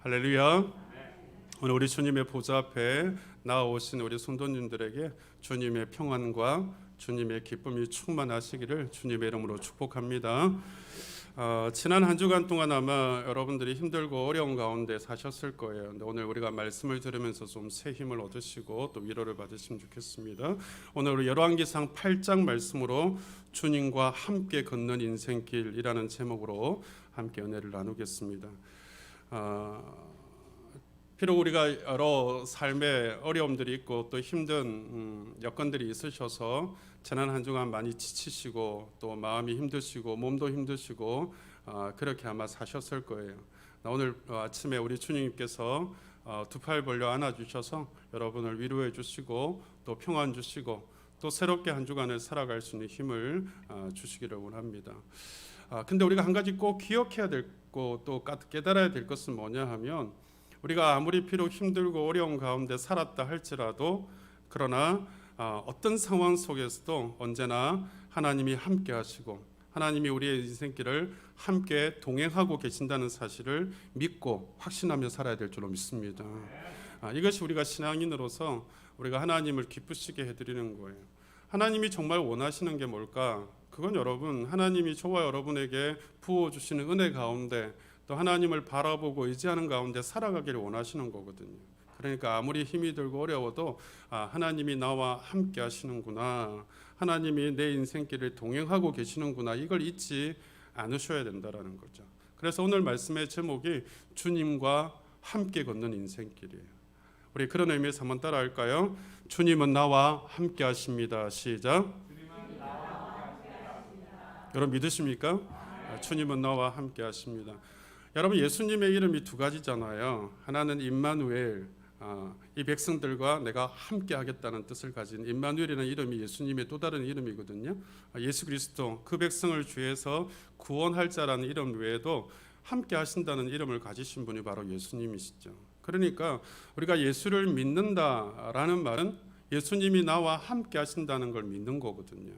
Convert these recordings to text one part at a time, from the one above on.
할렐루야. 오늘 우리 주님의 보좌 앞에 나오신 우리 성도님들에게 주님의 평안과 주님의 기쁨이 충만하시기를 주님의 이름으로 축복합니다. 지난 한 주간 동안 아마 여러분들이 힘들고 어려운 가운데 사셨을 거예요. 근데 오늘 우리가 말씀을 들으면서 좀 새 힘을 얻으시고 또 위로를 받으시면 좋겠습니다. 오늘 우리 열왕기상 8장 말씀으로 주님과 함께 걷는 인생길이라는 제목으로 함께 은혜를 나누겠습니다. 비록 우리가 여러 삶의 어려움들이 있고 또 힘든 여건들이 있으셔서 지난 한 주간 많이 지치시고 또 마음이 힘드시고 몸도 힘드시고 그렇게 아마 사셨을 거예요. 오늘 아침에 우리 주님께서 두 팔 벌려 안아주셔서 여러분을 위로해 주시고 또 평안 주시고 또 새롭게 한 주간을 살아갈 수 있는 힘을 주시기를 원합니다. 근데 우리가 한 가지 꼭 기억해야 되고 또 깨달아야 될 것은 뭐냐 하면, 우리가 아무리 비록 힘들고 어려운 가운데 살았다 할지라도 그러나 어떤 상황 속에서도 언제나 하나님이 함께 하시고 하나님이 우리의 인생길을 함께 동행하고 계신다는 사실을 믿고 확신하며 살아야 될 줄로 믿습니다. 이것이 우리가 신앙인으로서 우리가 하나님을 기쁘시게 해드리는 거예요. 하나님이 정말 원하시는 게 뭘까? 그건 여러분, 하나님이 저와 여러분에게 부어주시는 은혜 가운데 또 하나님을 바라보고 의지하는 가운데 살아가기를 원하시는 거거든요. 그러니까 아무리 힘이 들고 어려워도 하나님이 나와 함께 하시는구나, 하나님이 내 인생길을 동행하고 계시는구나, 이걸 잊지 않으셔야 된다는 거죠. 그래서 오늘 말씀의 제목이 주님과 함께 걷는 인생길이에요. 우리 그런 의미에서 한번 따라 할까요? 주님은 나와 함께 하십니다. 시작. 여러분 믿으십니까? 주님은 나와 함께 하십니다. 여러분, 예수님의 이름이 두 가지잖아요. 하나는 임마누엘, 이 백성들과 내가 함께 하겠다는 뜻을 가진 임마누엘이라는 이름이 예수님의 또 다른 이름이거든요. 예수 그리스도, 그 백성을 주에서 구원할 자라는 이름 외에도 함께 하신다는 이름을 가지신 분이 바로 예수님이시죠. 그러니까 우리가 예수를 믿는다라는 말은 예수님이 나와 함께 하신다는 걸 믿는 거거든요.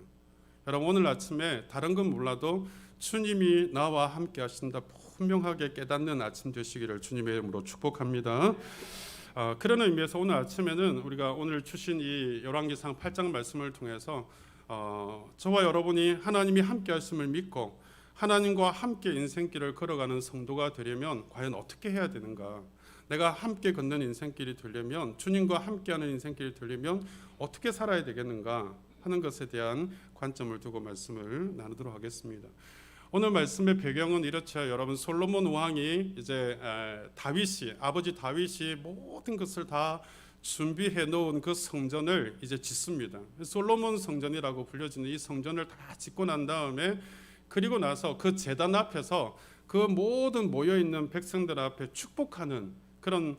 여러분, 오늘 아침에 다른 건 몰라도 주님이 나와 함께 하신다 분명하게 깨닫는 아침 되시기를 주님의 이름으로 축복합니다. 그런 의미에서 오늘 아침에는 우리가 오늘 주신 이 열왕기상 8장 말씀을 통해서 저와 여러분이 하나님이 함께 하심을 믿고 하나님과 함께 인생길을 걸어가는 성도가 되려면 과연 어떻게 해야 되는가, 내가 함께 걷는 인생길이 되려면, 주님과 함께하는 인생길이 되려면 어떻게 살아야 되겠는가 하는 것에 대한 관점을 두고 말씀을 나누도록 하겠습니다. 오늘 말씀의 배경은 이렇죠. 여러분, 솔로몬 왕이 이제 아버지 다윗이 모든 것을 다 준비해 놓은 그 성전을 이제 짓습니다. 솔로몬 성전이라고 불려지는 이 성전을 다 짓고 난 다음에, 그리고 나서 그 제단 앞에서 그 모든 모여 있는 백성들 앞에 축복하는 그런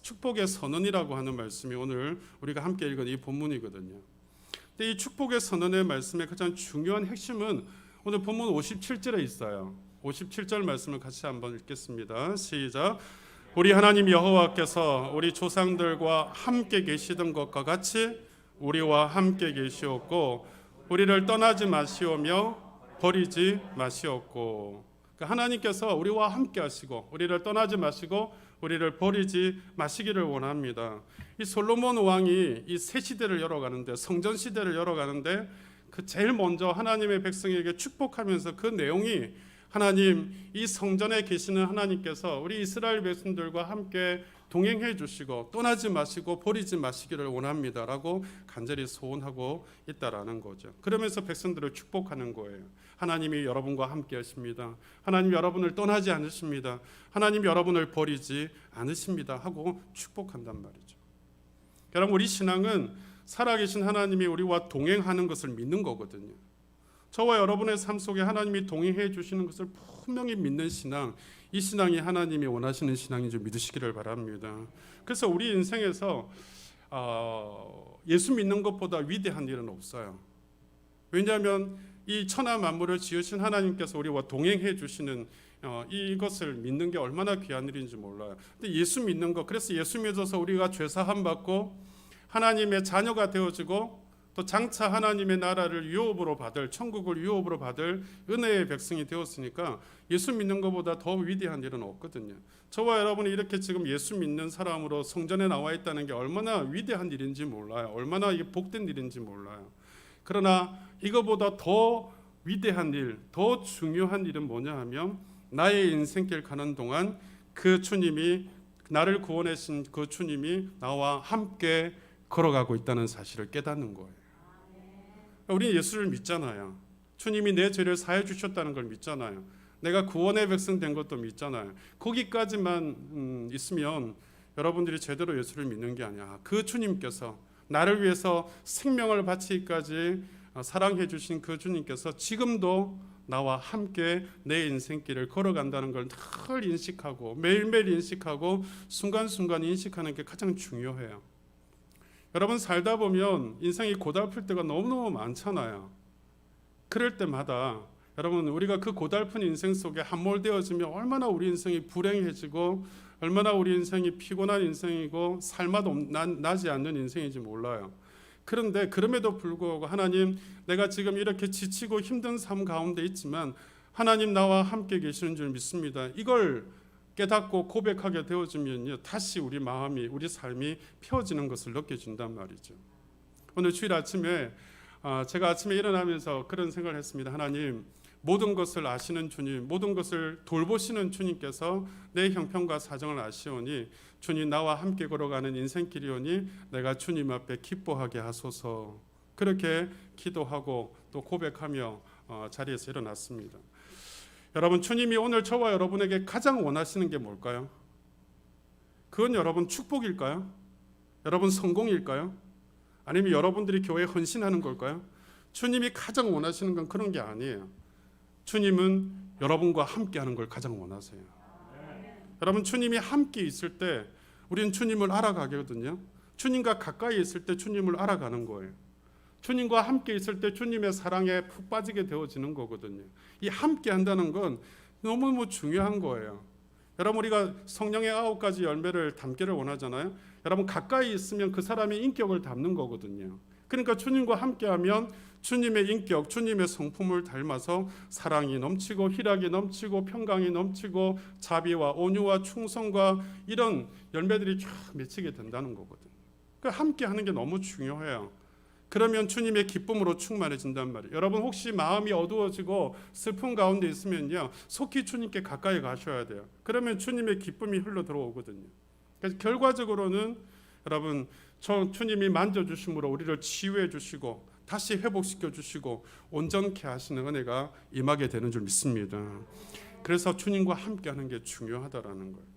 축복의 선언이라고 하는 말씀이 오늘 우리가 함께 읽은 이 본문이거든요. 근데 이 축복의 선언의 말씀의 가장 중요한 핵심은 오늘 본문 57절에 있어요. 57절 말씀을 같이 한번 읽겠습니다. 시작. 우리 하나님 여호와께서 우리 조상들과 함께 계시던 것과 같이 우리와 함께 계시었고 우리를 떠나지 마시오며 버리지 마시었고. 그러니까 하나님께서 우리와 함께 하시고 우리를 떠나지 마시고 우리를 버리지 마시기를 원합니다. 이 솔로몬 왕이 이 새 시대를 열어가는데, 성전 시대를 열어가는데 그 제일 먼저 하나님의 백성에게 축복하면서 그 내용이, 하나님, 이 성전에 계시는 하나님께서 우리 이스라엘 백성들과 함께 동행해 주시고 떠나지 마시고 버리지 마시기를 원합니다라고 간절히 소원하고 있다라는 거죠. 그러면서 백성들을 축복하는 거예요. 하나님이 여러분과 함께 하십니다. 하나님 여러분을 떠나지 않으십니다. 하나님 여러분을 버리지 않으십니다 하고 축복한단 말이죠. 여러분, 우리 신앙은 살아계신 하나님이 우리와 동행하는 것을 믿는 거거든요. 저와 여러분의 삶 속에 하나님이 동행해 주시는 것을 분명히 믿는 신앙, 이 신앙이 하나님이 원하시는 신앙인 줄 믿으시기를 바랍니다. 그래서 우리 인생에서 예수 믿는 것보다 위대한 일은 없어요. 왜냐하면 이 천하 만물을 지으신 하나님께서 우리와 동행해 주시는 이것을 믿는 게 얼마나 귀한 일인지 몰라요. 근데 예수 믿는 것, 그래서 예수 믿어서 우리가 죄 사함 받고 하나님의 자녀가 되어지고 또 장차 하나님의 나라를 유업으로 받을, 천국을 유업으로 받을 은혜의 백성이 되었으니까 예수 믿는 것보다 더 위대한 일은 없거든요. 저와 여러분이 이렇게 지금 예수 믿는 사람으로 성전에 나와 있다는 게 얼마나 위대한 일인지 몰라요. 얼마나 이게 복된 일인지 몰라요. 그러나 이거보다 더 위대한 일, 더 중요한 일은 뭐냐 하면 나의 인생길 가는 동안 그 주님이, 나를 구원하신 그 주님이 나와 함께 걸어가고 있다는 사실을 깨닫는 거예요. 우리는 예수를 믿잖아요. 주님이 내 죄를 사해 주셨다는 걸 믿잖아요. 내가 구원의 백성 된 것도 믿잖아요. 거기까지만 있으면 여러분들이 제대로 예수를 믿는 게 아니야. 그 주님께서 나를 위해서 생명을 바치기까지 사랑해 주신 그 주님께서 지금도 나와 함께 내 인생길을 걸어간다는 걸 늘 인식하고 매일매일 인식하고 순간순간 인식하는 게 가장 중요해요. 여러분 살다 보면 인생이 고달플 때가 너무너무 많잖아요. 그럴 때마다 여러분 우리가 그 고달픈 인생 속에 함몰되어지면 얼마나 우리 인생이 불행해지고 얼마나 우리 인생이 피곤한 인생이고 살맛 나지 않는 인생인지 몰라요. 그런데 그럼에도 불구하고 하나님, 내가 지금 이렇게 지치고 힘든 삶 가운데 있지만 하나님 나와 함께 계시는 줄 믿습니다. 이걸 깨닫고 고백하게 되어지면요, 다시 우리 마음이, 우리 삶이 펴지는 것을 느껴진단 말이죠. 오늘 주일 아침에 제가 아침에 일어나면서 그런 생각을 했습니다. 하나님, 모든 것을 아시는 주님, 모든 것을 돌보시는 주님께서 내 형편과 사정을 아시오니 주님 나와 함께 걸어가는 인생길이오니 내가 주님 앞에 기뻐하게 하소서. 그렇게 기도하고 또 고백하며 자리에서 일어났습니다. 여러분, 주님이 오늘 저와 여러분에게 가장 원하시는 게 뭘까요? 그건 여러분 축복일까요? 여러분 성공일까요? 아니면 여러분들이 교회에 헌신하는 걸까요? 주님이 가장 원하시는 건 그런 게 아니에요. 주님은 여러분과 함께하는 걸 가장 원하세요. 여러분, 주님이 함께 있을 때 우리는 주님을 알아가거든요. 주님과 가까이 있을 때 주님을 알아가는 거예요. 주님과 함께 있을 때 주님의 사랑에 푹 빠지게 되어지는 거거든요. 이 함께 한다는 건 너무너무 중요한 거예요. 여러분, 우리가 성령의 9가지 열매를 담기를 원하잖아요. 여러분, 가까이 있으면 그 사람의 인격을 담는 거거든요. 그러니까 주님과 함께하면 주님의 인격, 주님의 성품을 닮아서 사랑이 넘치고 희락이 넘치고 평강이 넘치고 자비와 온유와 충성과 이런 열매들이 쫙 맺히게 된다는 거거든요. 그러니까 함께하는 게 너무 중요해요. 그러면 주님의 기쁨으로 충만해진단 말이에요. 여러분, 혹시 마음이 어두워지고 슬픔 가운데 있으면요, 속히 주님께 가까이 가셔야 돼요. 그러면 주님의 기쁨이 흘러 들어오거든요. 그래서 결과적으로는 여러분, 주님이 만져주심으로 우리를 치유해 주시고 다시 회복시켜 주시고 온전케 하시는 은혜가 임하게 되는 줄 믿습니다. 그래서 주님과 함께하는 게 중요하다라는 거예요.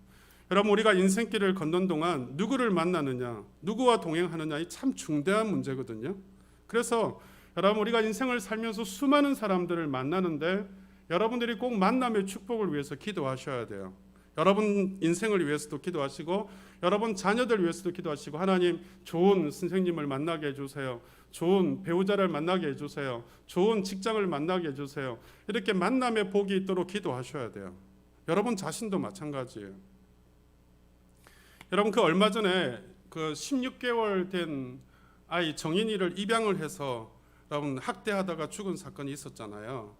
여러분, 우리가 인생길을 걷는 동안 누구를 만나느냐, 누구와 동행하느냐, 이 참 중대한 문제거든요. 그래서 여러분, 우리가 인생을 살면서 수많은 사람들을 만나는데 여러분들이 꼭 만남의 축복을 위해서 기도하셔야 돼요. 여러분 인생을 위해서도 기도하시고 여러분 자녀들 위해서도 기도하시고, 하나님 좋은 선생님을 만나게 해주세요. 좋은 배우자를 만나게 해주세요. 좋은 직장을 만나게 해주세요. 이렇게 만남의 복이 있도록 기도하셔야 돼요. 여러분 자신도 마찬가지예요. 여러분, 그 얼마 전에 그 16개월 된 아이 정인이를 입양을 해서 여러분 학대하다가 죽은 사건이 있었잖아요.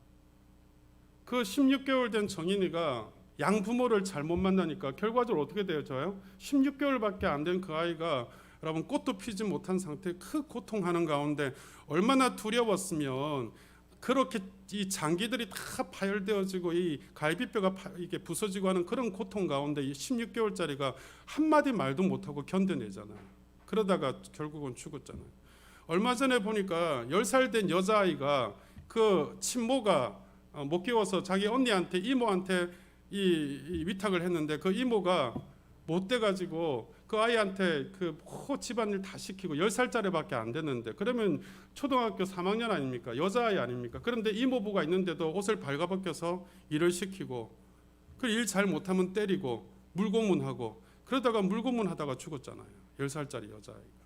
그 16개월 된 정인이가 양부모를 잘못 만나니까 결과적으로 어떻게 되어져요? 16개월밖에 안 된 그 아이가 여러분 꽃도 피지 못한 상태에 큰 고통하는 가운데 얼마나 두려웠으면 그렇게 이 장기들이 다 파열되어지고 이 갈비뼈가 이게 부서지고 하는 그런 고통 가운데 이 16개월짜리가 한마디 말도 못하고 견뎌내잖아요. 그러다가 결국은 죽었잖아요. 얼마 전에 보니까 10살 된 여자아이가 그 친모가 못 키워서 자기 언니한테 이모한테 이 위탁을 했는데 그 이모가 못 돼가지고 그 아이한테 그 집안일 다 시키고 10살짜리밖에 안 됐는데, 그러면 초등학교 3학년 아닙니까? 여자아이 아닙니까? 그런데 이모부가 있는데도 옷을 발가벗겨서 일을 시키고 그 일 잘 못하면 때리고 물고문하고 그러다가 물고문하다가 죽었잖아요. 10살짜리 여자아이가.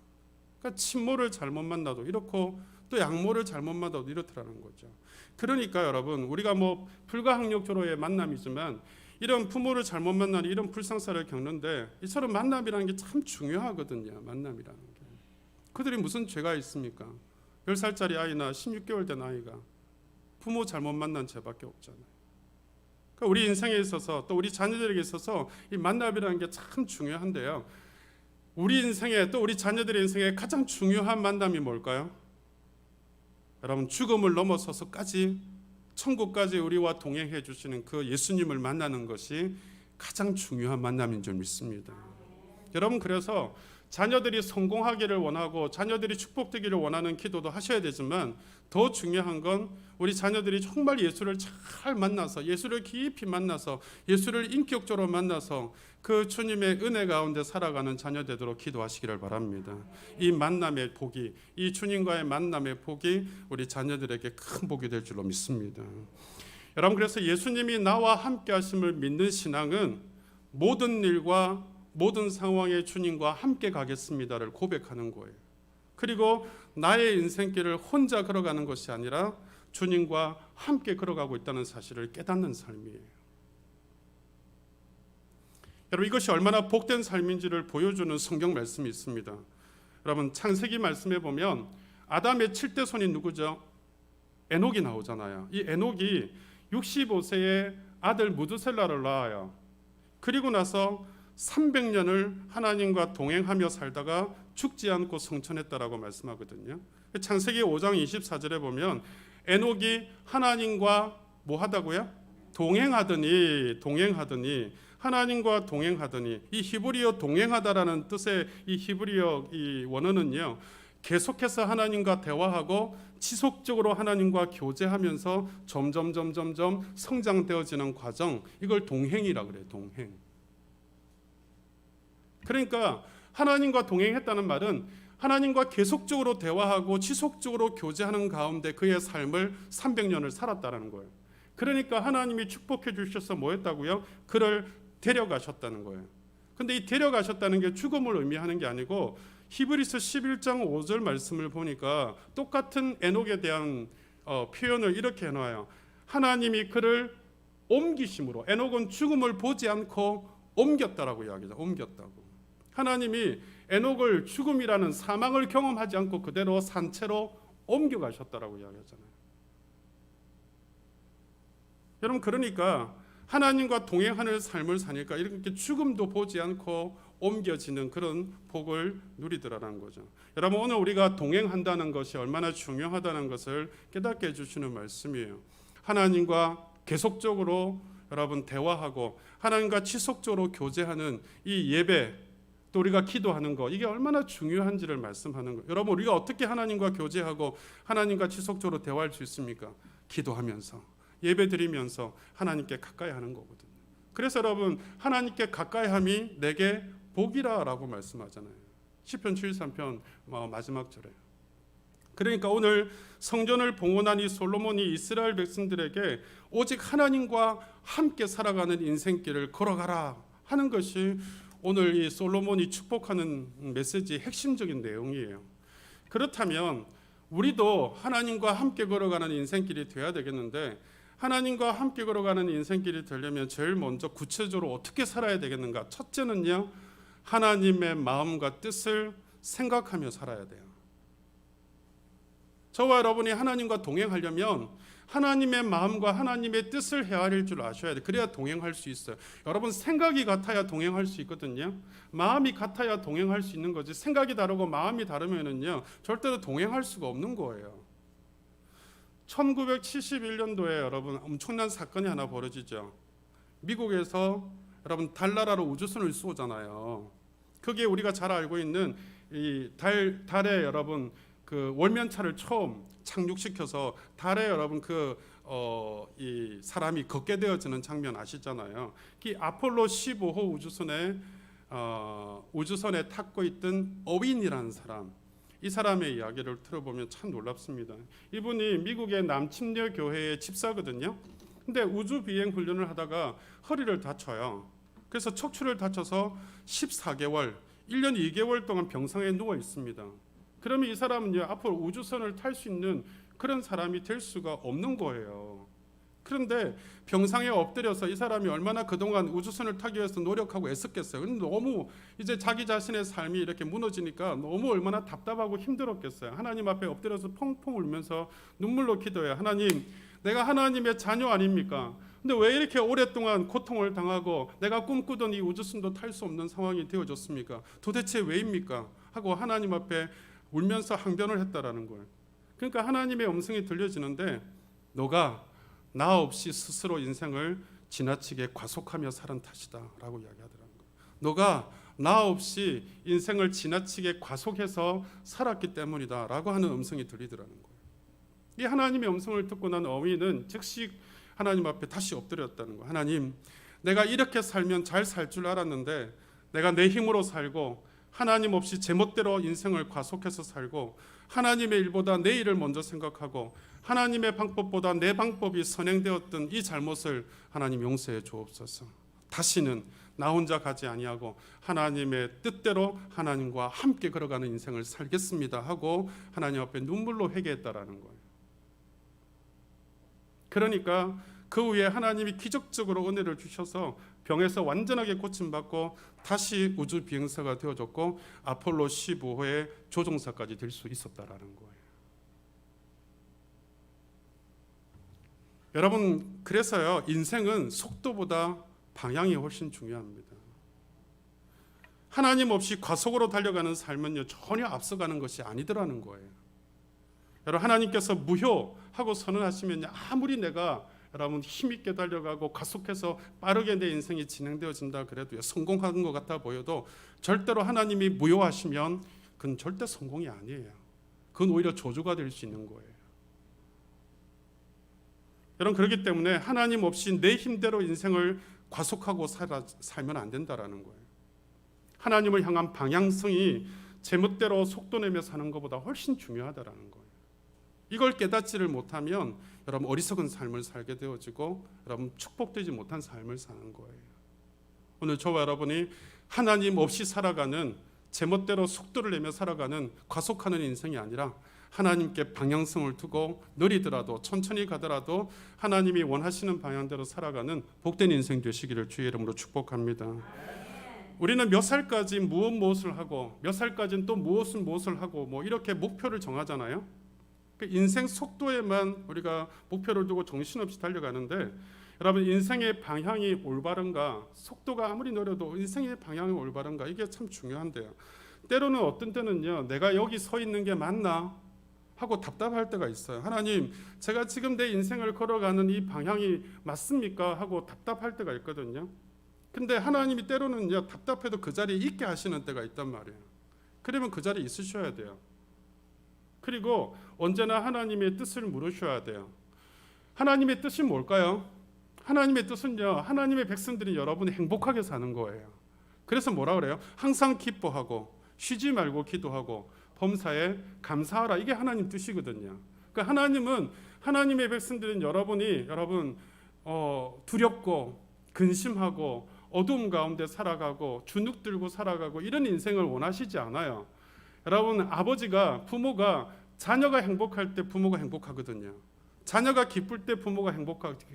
그러니까 친모를 잘못 만나도 이렇고 또 양모를 잘못 만나도 이렇더라는 거죠. 그러니까 여러분, 우리가 뭐 불가항력조로의 만남이지만 이런 부모를 잘못 만나는 이런 불상사를 겪는데 이처럼 만남이라는 게 참 중요하거든요. 만남이라는 게. 그들이 무슨 죄가 있습니까? 10살짜리 아이나 16개월 된 아이가 부모 잘못 만난 죄밖에 없잖아요. 그러니까 우리 인생에 있어서 또 우리 자녀들에게 있어서 이 만남이라는 게 참 중요한데요. 우리 인생에 또 우리 자녀들의 인생에 가장 중요한 만남이 뭘까요? 여러분, 죽음을 넘어서서까지 천국까지 우리와 동행해 주시는 그 예수님을 만나는 것이 가장 중요한 만남인 줄 믿습니다. 여러분, 그래서 자녀들이 성공하기를 원하고 자녀들이 축복되기를 원하는 기도도 하셔야 되지만 더 중요한 건 우리 자녀들이 정말 예수를 잘 만나서 예수를 깊이 만나서 예수를 인격적으로 만나서 그 주님의 은혜 가운데 살아가는 자녀 되도록 기도하시기를 바랍니다. 이 만남의 복이, 이 주님과의 만남의 복이 우리 자녀들에게 큰 복이 될 줄로 믿습니다. 여러분, 그래서 예수님이 나와 함께 하심을 믿는 신앙은 모든 일과 모든 상황에 주님과 함께 가겠습니다를 고백하는 거예요. 그리고 나의 인생길을 혼자 걸어가는 것이 아니라 주님과 함께 걸어가고 있다는 사실을 깨닫는 삶이에요. 여러분, 이것이 얼마나 복된 삶인지를 보여주는 성경 말씀이 있습니다. 여러분, 창세기 말씀에 보면 아담의 7대 손이 누구죠? 에녹이 나오잖아요. 이 에녹이 65세에 아들 무드셀라를 낳아요. 그리고 나서 300년을 하나님과 동행하며 살다가 죽지 않고 성천했다라고 말씀하거든요. 창세기 5장 24절에 보면 에녹이 하나님과 뭐 하다고요? 동행하더니 하나님과 동행하더니, 이 히브리어 동행하다라는 뜻의 이 히브리어 이 원어는요, 계속해서 하나님과 대화하고 지속적으로 하나님과 교제하면서 점점 성장되어지는 과정, 이걸 동행이라 그래요. 동행. 그러니까 하나님과 동행했다는 말은 하나님과 계속적으로 대화하고 지속적으로 교제하는 가운데 그의 삶을 300년을 살았다는 거예요. 그러니까 하나님이 축복해 주셔서 뭐 했다고요? 그를 데려가셨다는 거예요. 근데 이 데려가셨다는 게 죽음을 의미하는 게 아니고 히브리서 11장 5절 말씀을 보니까 똑같은 에녹에 대한 표현을 이렇게 해놔요. 하나님이 그를 옮기심으로, 에녹은 죽음을 보지 않고 옮겼다라고 이야기죠. 옮겼다고. 하나님이 에녹을 죽음이라는 사망을 경험하지 않고 그대로 산채로 옮겨가셨다라고 이야기하잖아요. 여러분, 그러니까 하나님과 동행하는 삶을 사니까 이렇게 죽음도 보지 않고 옮겨지는 그런 복을 누리더라는 거죠. 여러분, 오늘 우리가 동행한다는 것이 얼마나 중요하다는 것을 깨닫게 해주시는 말씀이에요. 하나님과 계속적으로 여러분 대화하고 하나님과 지속적으로 교제하는 이 예배, 또 우리가 기도하는 거, 이게 얼마나 중요한지를 말씀하는 거예요. 여러분, 우리가 어떻게 하나님과 교제하고 하나님과 지속적으로 대화할 수 있습니까? 기도하면서, 예배드리면서 하나님께 가까이 하는 거거든요. 그래서 여러분, 하나님께 가까이함이 내게 복이라라고 말씀하잖아요. 시편 73편 마지막 절에. 그러니까 오늘 성전을 봉헌한 이 솔로몬이 이스라엘 백성들에게 오직 하나님과 함께 살아가는 인생길을 걸어가라 하는 것이 오늘 이 솔로몬이 축복하는 메시지의 핵심적인 내용이에요. 그렇다면 우리도 하나님과 함께 걸어가는 인생길이 되어야 되겠는데, 하나님과 함께 걸어가는 인생길이 되려면 제일 먼저 구체적으로 어떻게 살아야 되겠는가? 첫째는요, 하나님의 마음과 뜻을 생각하며 살아야 돼요. 저와 여러분이 하나님과 동행하려면 하나님의 마음과 하나님의 뜻을 헤아릴 줄 아셔야 돼요. 그래야 동행할 수 있어요. 여러분, 생각이 같아야 동행할 수 있거든요. 마음이 같아야 동행할 수 있는 거지, 생각이 다르고 마음이 다르면은요 절대로 동행할 수가 없는 거예요. 1971년도에 여러분 엄청난 사건이 하나 벌어지죠. 미국에서 여러분 달나라로 우주선을 쏘잖아요. 그게 우리가 잘 알고 있는 이 달에 여러분 그 월면차를 처음 착륙시켜서 달에 여러분 이 사람이 걷게 되어지는 장면 아시잖아요. 이 아폴로 15호 우주선에 탔고 있던 어윈이라는 사람, 이 사람의 이야기를 들어보면 참 놀랍습니다. 이분이 미국의 남침녀 교회의 집사거든요. 근데 우주 비행 훈련을 하다가 허리를 다쳐요. 그래서 척추를 다쳐서 14개월, 1년 2개월 동안 병상에 누워 있습니다. 그러면 이 사람은요, 앞으로 우주선을 탈 수 있는 그런 사람이 될 수가 없는 거예요. 그런데 병상에 엎드려서 이 사람이 얼마나 그동안 우주선을 타기 위해서 노력하고 애썼겠어요. 근데 너무 이제 자기 자신의 삶이 이렇게 무너지니까 너무 얼마나 답답하고 힘들었겠어요. 하나님 앞에 엎드려서 펑펑 울면서 눈물로 기도해요. 하나님, 내가 하나님의 자녀 아닙니까? 근데 왜 이렇게 오랫동안 고통을 당하고 내가 꿈꾸던 이 우주선도 탈 수 없는 상황이 되어졌습니까? 도대체 왜입니까? 하고 하나님 앞에 울면서 항변을 했다라는 거예요. 그러니까 하나님의 음성이 들려지는데 너가 나 없이 스스로 인생을 지나치게 과속하며 살은 탓이다라고 이야기하더라는 거예요. 너가 나 없이 인생을 지나치게 과속해서 살았기 때문이다라고 하는 음성이 들리더라는 거예요. 이 하나님의 음성을 듣고 난 어미는 즉시 하나님 앞에 다시 엎드렸다는 거예요. 하나님, 내가 이렇게 살면 잘 살 줄 알았는데 내가 내 힘으로 살고 하나님 없이 제멋대로 인생을 과속해서 살고 하나님의 일보다 내 일을 먼저 생각하고 하나님의 방법보다 내 방법이 선행되었던 이 잘못을 하나님 용서해 주옵소서. 다시는 나 혼자 가지 아니하고 하나님의 뜻대로 하나님과 함께 걸어가는 인생을 살겠습니다 하고 하나님 앞에 눈물로 회개했다라는 거예요. 그러니까 그 후에 하나님이 기적적으로 은혜를 주셔서 병에서 완전하게 고침받고 다시 우주 비행사가 되어졌고 아폴로 15호의 조종사까지 될 수 있었다라는 거예요. 여러분, 그래서요, 인생은 속도보다 방향이 훨씬 중요합니다. 하나님 없이 과속으로 달려가는 삶은요, 전혀 앞서가는 것이 아니더라는 거예요. 여러분, 하나님께서 무효하고 선언하시면 아무리 내가 여러분 힘있게 달려가고 과속해서 빠르게 내 인생이 진행되어진다 그래도요, 성공하는 것 같아 보여도 절대로 하나님이 무효하시면 그건 절대 성공이 아니에요. 그건 오히려 저주가 될 수 있는 거예요. 여러분, 그렇기 때문에 하나님 없이 내 힘대로 인생을 과속하고 살면 안 된다라는 거예요. 하나님을 향한 방향성이 제멋대로 속도 내며 사는 것보다 훨씬 중요하다라는 거예요. 이걸 깨닫지를 못하면 여러분 어리석은 삶을 살게 되어지고 여러분 축복되지 못한 삶을 사는 거예요. 오늘 저와 여러분이 하나님 없이 살아가는 제멋대로 속도를 내며 살아가는 과속하는 인생이 아니라 하나님께 방향성을 두고 느리더라도 천천히 가더라도 하나님이 원하시는 방향대로 살아가는 복된 인생 되시기를 주의 이름으로 축복합니다. 우리는 몇 살까지 무엇을 하고 몇 살까지는 또 무엇을 하고 뭐 이렇게 목표를 정하잖아요. 인생 속도에만 우리가 목표를 두고 정신없이 달려가는데 여러분, 인생의 방향이 올바른가, 속도가 아무리 느려도 인생의 방향이 올바른가, 이게 참 중요한데요. 때로는 어떤 때는요, 내가 여기 서 있는 게 맞나 하고 답답할 때가 있어요. 하나님, 제가 지금 내 인생을 걸어가는 이 방향이 맞습니까 하고 답답할 때가 있거든요. 근데 하나님이 때로는요, 답답해도 그 자리에 있게 하시는 때가 있단 말이에요. 그러면 그 자리에 있으셔야 돼요. 그리고 언제나 하나님의 뜻을 물으셔야 돼요. 하나님의 뜻이 뭘까요? 하나님의 뜻은요, 하나님의 백성들이 여러분이 행복하게 사는 거예요. 그래서 뭐라 그래요? 항상 기뻐하고 쉬지 말고 기도하고 범사에 감사하라. 이게 하나님 뜻이거든요. 그러니까 하나님은, 하나님의 백성들은 여러분이 두렵고 근심하고 어두움 가운데 살아가고 주눅 들고 살아가고 이런 인생을 원하시지 않아요. 여러분, 아버지가, 부모가, 자녀가 행복할 때 부모가 행복하거든요. 자녀가 기쁠 때 부모가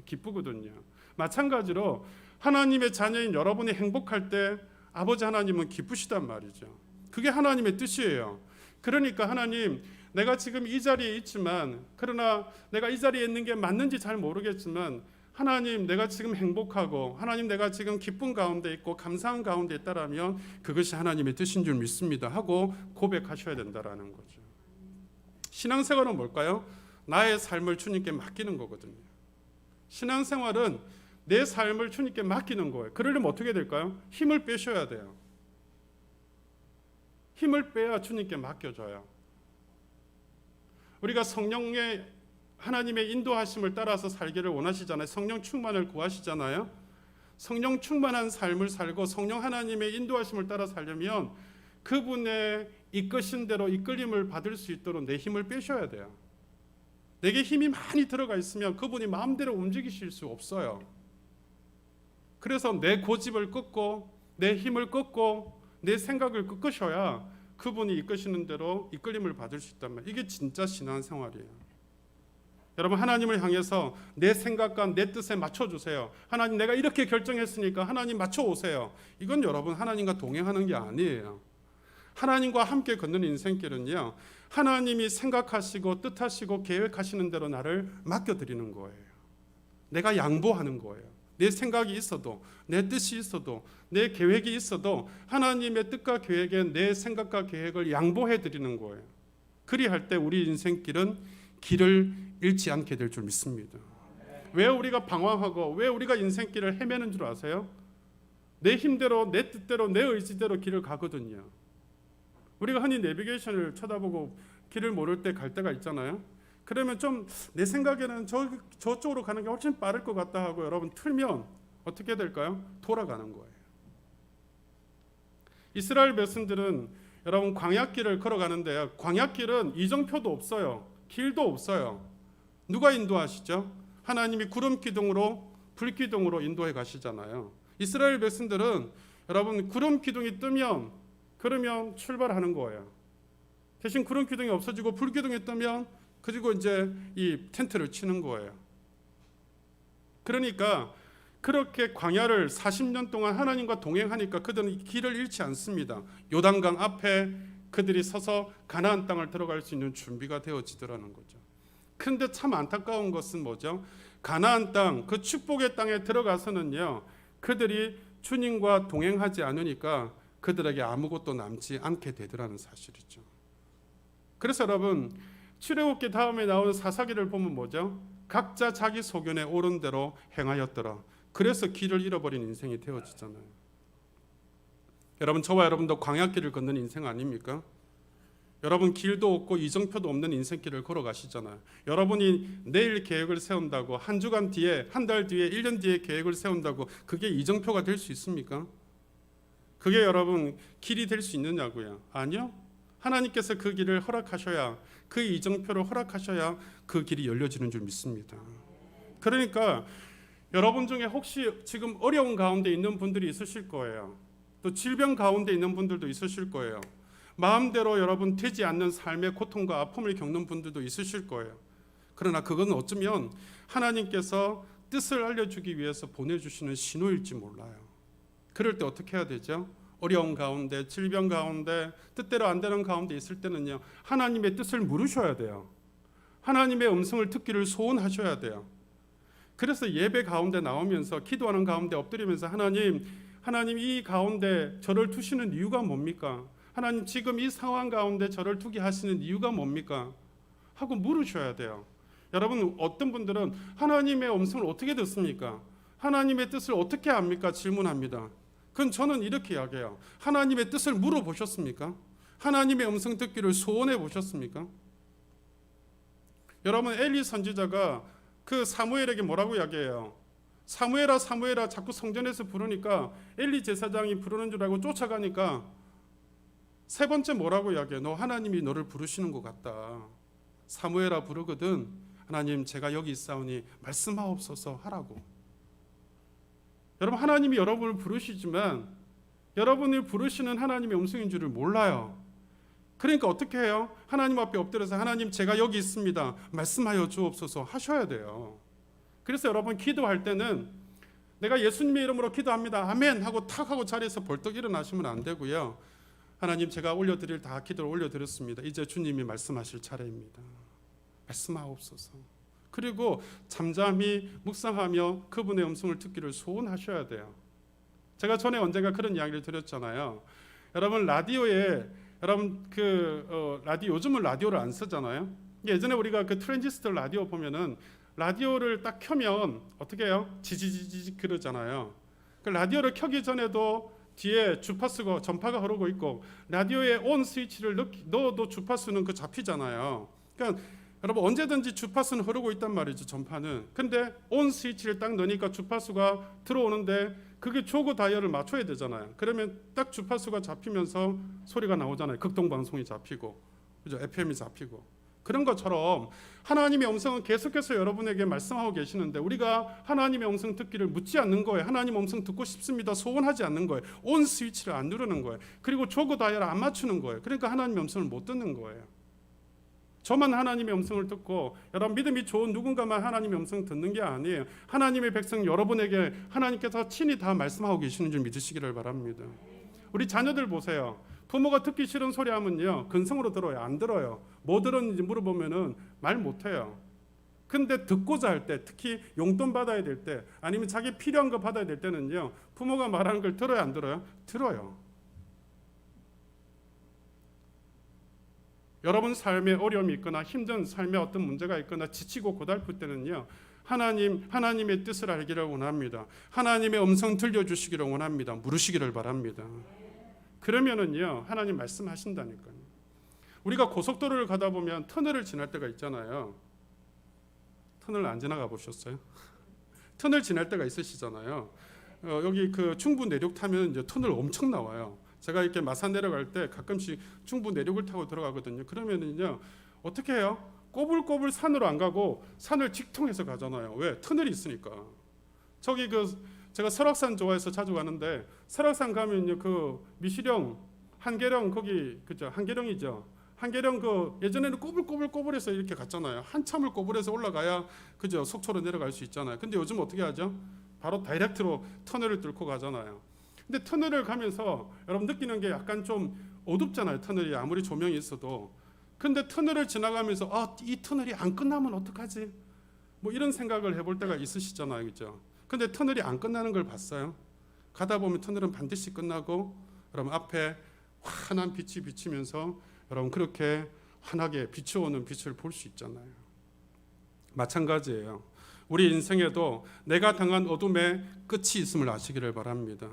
기쁘거든요. 마찬가지로 하나님의 자녀인 여러분이 행복할 때 아버지 하나님은 기쁘시단 말이죠. 그게 하나님의 뜻이에요. 그러니까 하나님, 내가 지금 이 자리에 있지만, 그러나 내가 이 자리에 있는 게 맞는지 잘 모르겠지만 하나님, 내가 지금 행복하고 하나님, 내가 지금 기쁨 가운데 있고 감사한 가운데 있다라면 그것이 하나님의 뜻인 줄 믿습니다 하고 고백하셔야 된다라는 거죠. 신앙생활은 뭘까요? 나의 삶을 주님께 맡기는 거거든요. 신앙생활은 내 삶을 주님께 맡기는 거예요. 그러려면 어떻게 될까요? 힘을 빼셔야 돼요. 힘을 빼야 주님께 맡겨져요. 우리가 성령의 하나님의 인도하심을 따라서 살기를 원하시잖아요. 성령 충만을 구하시잖아요. 성령 충만한 삶을 살고 성령 하나님의 인도하심을 따라 살려면 그분의 이끄신 대로 이끌림을 받을 수 있도록 내 힘을 빼셔야 돼요. 내게 힘이 많이 들어가 있으면 그분이 마음대로 움직이실 수 없어요. 그래서 내 고집을 꺾고 내 힘을 꺾고 내 생각을 꺾으셔야 그분이 이끄시는 대로 이끌림을 받을 수 있단 말이에요. 이게 진짜 신앙생활이에요. 여러분, 하나님을 향해서 내 생각과 내 뜻에 맞춰주세요. 하나님, 내가 이렇게 결정했으니까 하나님 맞춰오세요. 이건 여러분 하나님과 동행하는 게 아니에요. 하나님과 함께 걷는 인생길은요, 하나님이 생각하시고 뜻하시고 계획하시는 대로 나를 맡겨드리는 거예요. 내가 양보하는 거예요. 내 생각이 있어도, 내 뜻이 있어도, 내 계획이 있어도 하나님의 뜻과 계획에 내 생각과 계획을 양보해 드리는 거예요. 그리할 때 우리 인생길은 길을 잃지 않게 될 줄 믿습니다. 왜 우리가 방황하고 왜 우리가 인생길을 헤매는 줄 아세요? 내 힘대로, 내 뜻대로, 내 의지대로 길을 가거든요. 우리가 흔히 내비게이션을 쳐다보고 길을 모를 때 갈 때가 있잖아요. 그러면 좀 내 생각에는 저쪽으로 가는 게 훨씬 빠를 것 같다 하고 여러분 틀면 어떻게 될까요? 돌아가는 거예요. 이스라엘 백성들은 여러분 광야길을 걸어가는데요, 광야길은 이정표도 없어요. 길도 없어요. 누가 인도하시죠? 하나님이 구름 기둥으로, 불 기둥으로 인도해 가시잖아요. 이스라엘 백성들은 여러분 구름 기둥이 뜨면 그러면 출발하는 거예요. 대신 구름 기둥이 없어지고 불 기둥이 뜨면 그리고 이제 이 텐트를 치는 거예요. 그러니까 그렇게 광야를 40년 동안 하나님과 동행하니까 그들은 길을 잃지 않습니다. 요단강 앞에 그들이 서서 가나안 땅을 들어갈 수 있는 준비가 되어지더라는 거죠. 그런데 참 안타까운 것은 뭐죠? 가나안 땅, 그 축복의 땅에 들어가서는요, 그들이 주님과 동행하지 않으니까 그들에게 아무것도 남지 않게 되더라는 사실이죠. 그래서 여러분, 출애굽기 다음에 나오는 사사기를 보면 뭐죠? 각자 자기 소견에 옳은 대로 행하였더라. 그래서 길을 잃어버린 인생이 되어지잖아요. 여러분, 저와 여러분도 광야길을 걷는 인생 아닙니까? 여러분, 길도 없고 이정표도 없는 인생길을 걸어가시잖아요. 여러분이 내일 계획을 세운다고, 한 주간 뒤에, 한 달 뒤에, 1년 뒤에 계획을 세운다고 그게 이정표가 될 수 있습니까? 그게 여러분 길이 될 수 있느냐고요? 아니요. 하나님께서 그 길을 허락하셔야, 그 이정표를 허락하셔야 그 길이 열려지는 줄 믿습니다. 그러니까 여러분 중에 혹시 지금 어려운 가운데 있는 분들이 있으실 거예요. 또 질병 가운데 있는 분들도 있으실 거예요. 마음대로 여러분 되지 않는 삶의 고통과 아픔을 겪는 분들도 있으실 거예요. 그러나 그건 어쩌면 하나님께서 뜻을 알려주기 위해서 보내주시는 신호일지 몰라요. 그럴 때 어떻게 해야 되죠? 어려운 가운데, 질병 가운데, 뜻대로 안 되는 가운데 있을 때는요, 하나님의 뜻을 물으셔야 돼요. 하나님의 음성을 듣기를 소원하셔야 돼요. 그래서 예배 가운데 나오면서 기도하는 가운데 엎드리면서 하나님 이 가운데 저를 두시는 이유가 뭡니까? 하나님 지금 이 상황 가운데 저를 두게 하시는 이유가 뭡니까? 하고 물으셔야 돼요. 여러분, 어떤 분들은 하나님의 음성을 어떻게 듣습니까? 하나님의 뜻을 어떻게 압니까? 질문합니다. 그건 저는 이렇게 이야기해요. 하나님의 뜻을 물어보셨습니까? 하나님의 음성 듣기를 소원해 보셨습니까? 여러분, 엘리 선지자가 그 사무엘에게 뭐라고 이야기해요? 사무엘아 사무엘아 자꾸 성전에서 부르니까 엘리 제사장이 부르는 줄 알고 쫓아가니까 세 번째 뭐라고 이야기해요? 너 하나님이 너를 부르시는 것 같다. 사무엘아 부르거든 하나님 제가 여기 있사오니 말씀하옵소서 하라고. 여러분, 하나님이 여러분을 부르시지만 여러분을 부르시는 하나님의 음성인 줄을 몰라요. 그러니까 어떻게 해요? 하나님 앞에 엎드려서 하나님 제가 여기 있습니다. 말씀하여 주옵소서 하셔야 돼요. 그래서 여러분 기도할 때는 내가 예수님의 이름으로 기도합니다. 아멘 하고 탁 하고 자리에서 벌떡 일어나시면 안 되고요. 하나님 제가 올려드릴 다 기도를 올려드렸습니다. 이제 주님이 말씀하실 차례입니다. 말씀하옵소서. 그리고 잠잠히 묵상하며 그분의 음성을 듣기를 소원하셔야 돼요. 제가 전에 언젠가 그런 이야기를 드렸잖아요. 여러분 라디오에 여러분 라디오 요즘은 라디오를 안 쓰잖아요. 예전에 우리가 그 트랜지스터 라디오 보면은 라디오를 딱 켜면 어떻게 해요? 지지지지 그러잖아요. 그 라디오를 켜기 전에도 뒤에 주파수가 전파가 흐르고 있고 라디오에 온 스위치를 넣어도 주파수는 그 잡히잖아요. 그러니까 여러분 언제든지 주파수는 흐르고 있단 말이죠. 전파는. 근데 온 스위치를 딱 넣으니까 주파수가 들어오는데 그게 조그 다이얼을 맞춰야 되잖아요. 그러면 딱 주파수가 잡히면서 소리가 나오잖아요. 극동방송이 잡히고 그죠? FM이 잡히고. 그런 것처럼 하나님의 음성은 계속해서 여러분에게 말씀하고 계시는데 우리가 하나님의 음성 듣기를 묻지 않는 거예요. 하나님 음성 듣고 싶습니다. 소원하지 않는 거예요. 온 스위치를 안 누르는 거예요. 그리고 조그 다이얼을 안 맞추는 거예요. 그러니까 하나님의 음성을 못 듣는 거예요. 저만 하나님의 음성을 듣고 여러분 믿음이 좋은 누군가만 하나님의 음성 듣는 게 아니에요. 하나님의 백성 여러분에게 하나님께서 친히 다 말씀하고 계시는 줄 믿으시기를 바랍니다. 우리 자녀들 보세요. 부모가 듣기 싫은 소리 하면요, 근성으로 들어요? 안 들어요? 뭐 들었는지 물어보면은 말 못해요. 근데 듣고자 할 때, 특히 용돈 받아야 될 때, 아니면 자기 필요한 거 받아야 될 때는요, 부모가 말하는 걸 들어요, 안 들어요? 들어요. 여러분 삶에 어려움이 있거나 힘든 삶에 어떤 문제가 있거나 지치고 고달플 때는요, 하나님의 뜻을 알기를 원합니다. 하나님의 음성 들려주시기를 원합니다. 물으시기를 바랍니다. 그러면은요, 하나님 말씀하신다니까요. 우리가 고속도로를 가다 보면 터널을 지날 때가 있잖아요. 터널 안 지나가 보셨어요? 터널 지날 때가 있으시잖아요. 여기 그 중부 내륙 타면 이제 터널 엄청 나와요. 제가 이렇게 마산 내려갈 때 가끔씩 중부 내륙을 타고 들어가거든요. 그러면은요, 어떻게 해요? 꼬불꼬불 산으로 안 가고 산을 직통해서 가잖아요. 왜? 터널이 있으니까. 저기 제가 설악산 좋아해서 자주 가는데, 설악산 가면요, 그 미시령 한계령 거기 그죠? 한계령이죠. 한계령 예전에는 꼬불꼬불해서 이렇게 갔잖아요. 한참을 꼬불해서 올라가야 그죠? 속초로 내려갈 수 있잖아요. 근데 요즘 어떻게 하죠? 바로 다이렉트로 터널을 뚫고 가잖아요. 근데 터널을 가면서 여러분 느끼는 게 약간 좀 어둡잖아요. 터널이 아무리 조명이 있어도. 근데 터널을 지나가면서 이 터널이 안 끝나면 어떡하지? 뭐 이런 생각을 해볼 때가 있으시잖아요. 그죠? 근데 터널이 안 끝나는 걸 봤어요. 가다 보면 터널은 반드시 끝나고 여러분 앞에 환한 빛이 비치면서 여러분 그렇게 환하게 비춰오는 빛을 볼 수 있잖아요. 마찬가지예요. 우리 인생에도 내가 당한 어둠의 끝이 있음을 아시기를 바랍니다.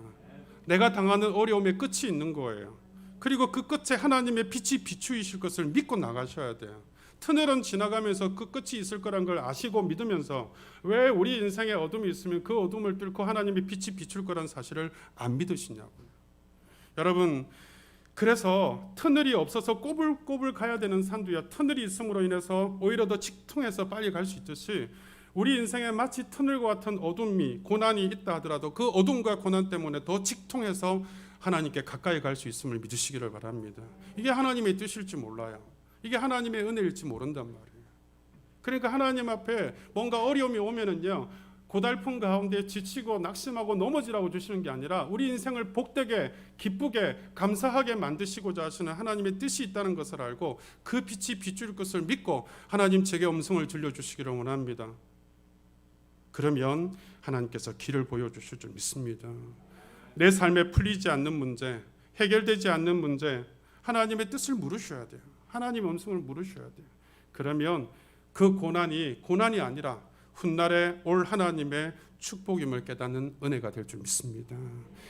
내가 당하는 어려움의 끝이 있는 거예요. 그리고 그 끝에 하나님의 빛이 비추이실 것을 믿고 나가셔야 돼요. 터널은 지나가면서 그 끝이 있을 거란 걸 아시고 믿으면서 왜 우리 인생에 어둠이 있으면 그 어둠을 뚫고 하나님의 빛이 비출 거란 사실을 안 믿으시냐고요. 여러분, 그래서 터널이 없어서 꼬불꼬불 가야 되는 산도야, 터널이 있음으로 인해서 오히려 더 직통해서 빨리 갈 수 있듯이 우리 인생에 마치 터널과 같은 어둠이 고난이 있다 하더라도 그 어둠과 고난 때문에 더 직통해서 하나님께 가까이 갈 수 있음을 믿으시기를 바랍니다. 이게 하나님의 뜻일지 몰라요. 이게 하나님의 은혜일지 모른단 말이에요. 그러니까 하나님 앞에 뭔가 어려움이 오면은요, 고달픈 가운데 지치고 낙심하고 넘어지라고 주시는 게 아니라 우리 인생을 복되게 기쁘게 감사하게 만드시고자 하시는 하나님의 뜻이 있다는 것을 알고 그 빛이 비출 것을 믿고 하나님 제게 음성을 들려주시기를 원합니다. 그러면 하나님께서 길을 보여주실 줄 믿습니다. 내 삶에 풀리지 않는 문제, 해결되지 않는 문제, 하나님의 뜻을 물으셔야 돼요. 하나님의 음성을 물으셔야 돼요. 그러면 그 고난이 아니라 훗날에 올 하나님의 축복임을 깨닫는 은혜가 될 줄 믿습니다.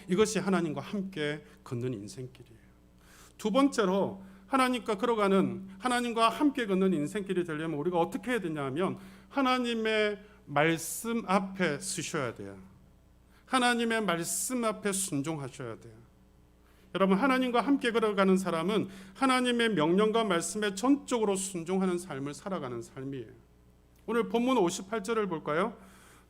이것이 하나님과 함께 걷는 인생길이에요. 두 번째로 하나님과 함께 걷는 인생길이 되려면 우리가 어떻게 해야 되냐 하면 하나님의 말씀 앞에 서셔야 돼요. 하나님의 말씀 앞에 순종하셔야 돼요. 여러분, 하나님과 함께 걸어가는 사람은 하나님의 명령과 말씀에 전적으로 순종하는 삶을 살아가는 삶이에요. 오늘 본문 58절을 볼까요?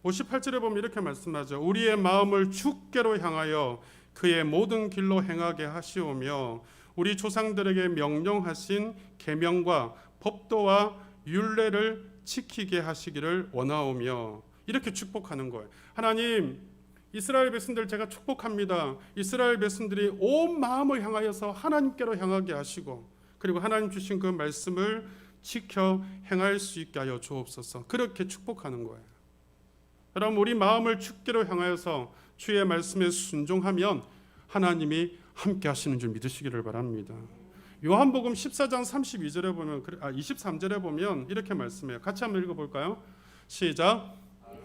58절에 보면 이렇게 말씀하죠. 우리의 마음을 주께로 향하여 그의 모든 길로 행하게 하시오며 우리 조상들에게 명령하신 계명과 법도와 율례를 지키게 하시기를 원하오며, 이렇게 축복하는 거예요. 하나님, 이스라엘 백성들 제가 축복합니다. 이스라엘 백성들이 온 마음을 향하여서 하나님께로 향하게 하시고 그리고 하나님 주신 그 말씀을 지켜 행할 수 있게 하여 주옵소서. 그렇게 축복하는 거예요. 여러분, 우리 마음을 주께로 향하여서 주의 말씀에 순종하면 하나님이 함께 하시는 줄 믿으시기를 바랍니다. 요한복음 14장 23절에 보면 이렇게 말씀해요. 같이 한번 읽어볼까요? 시작.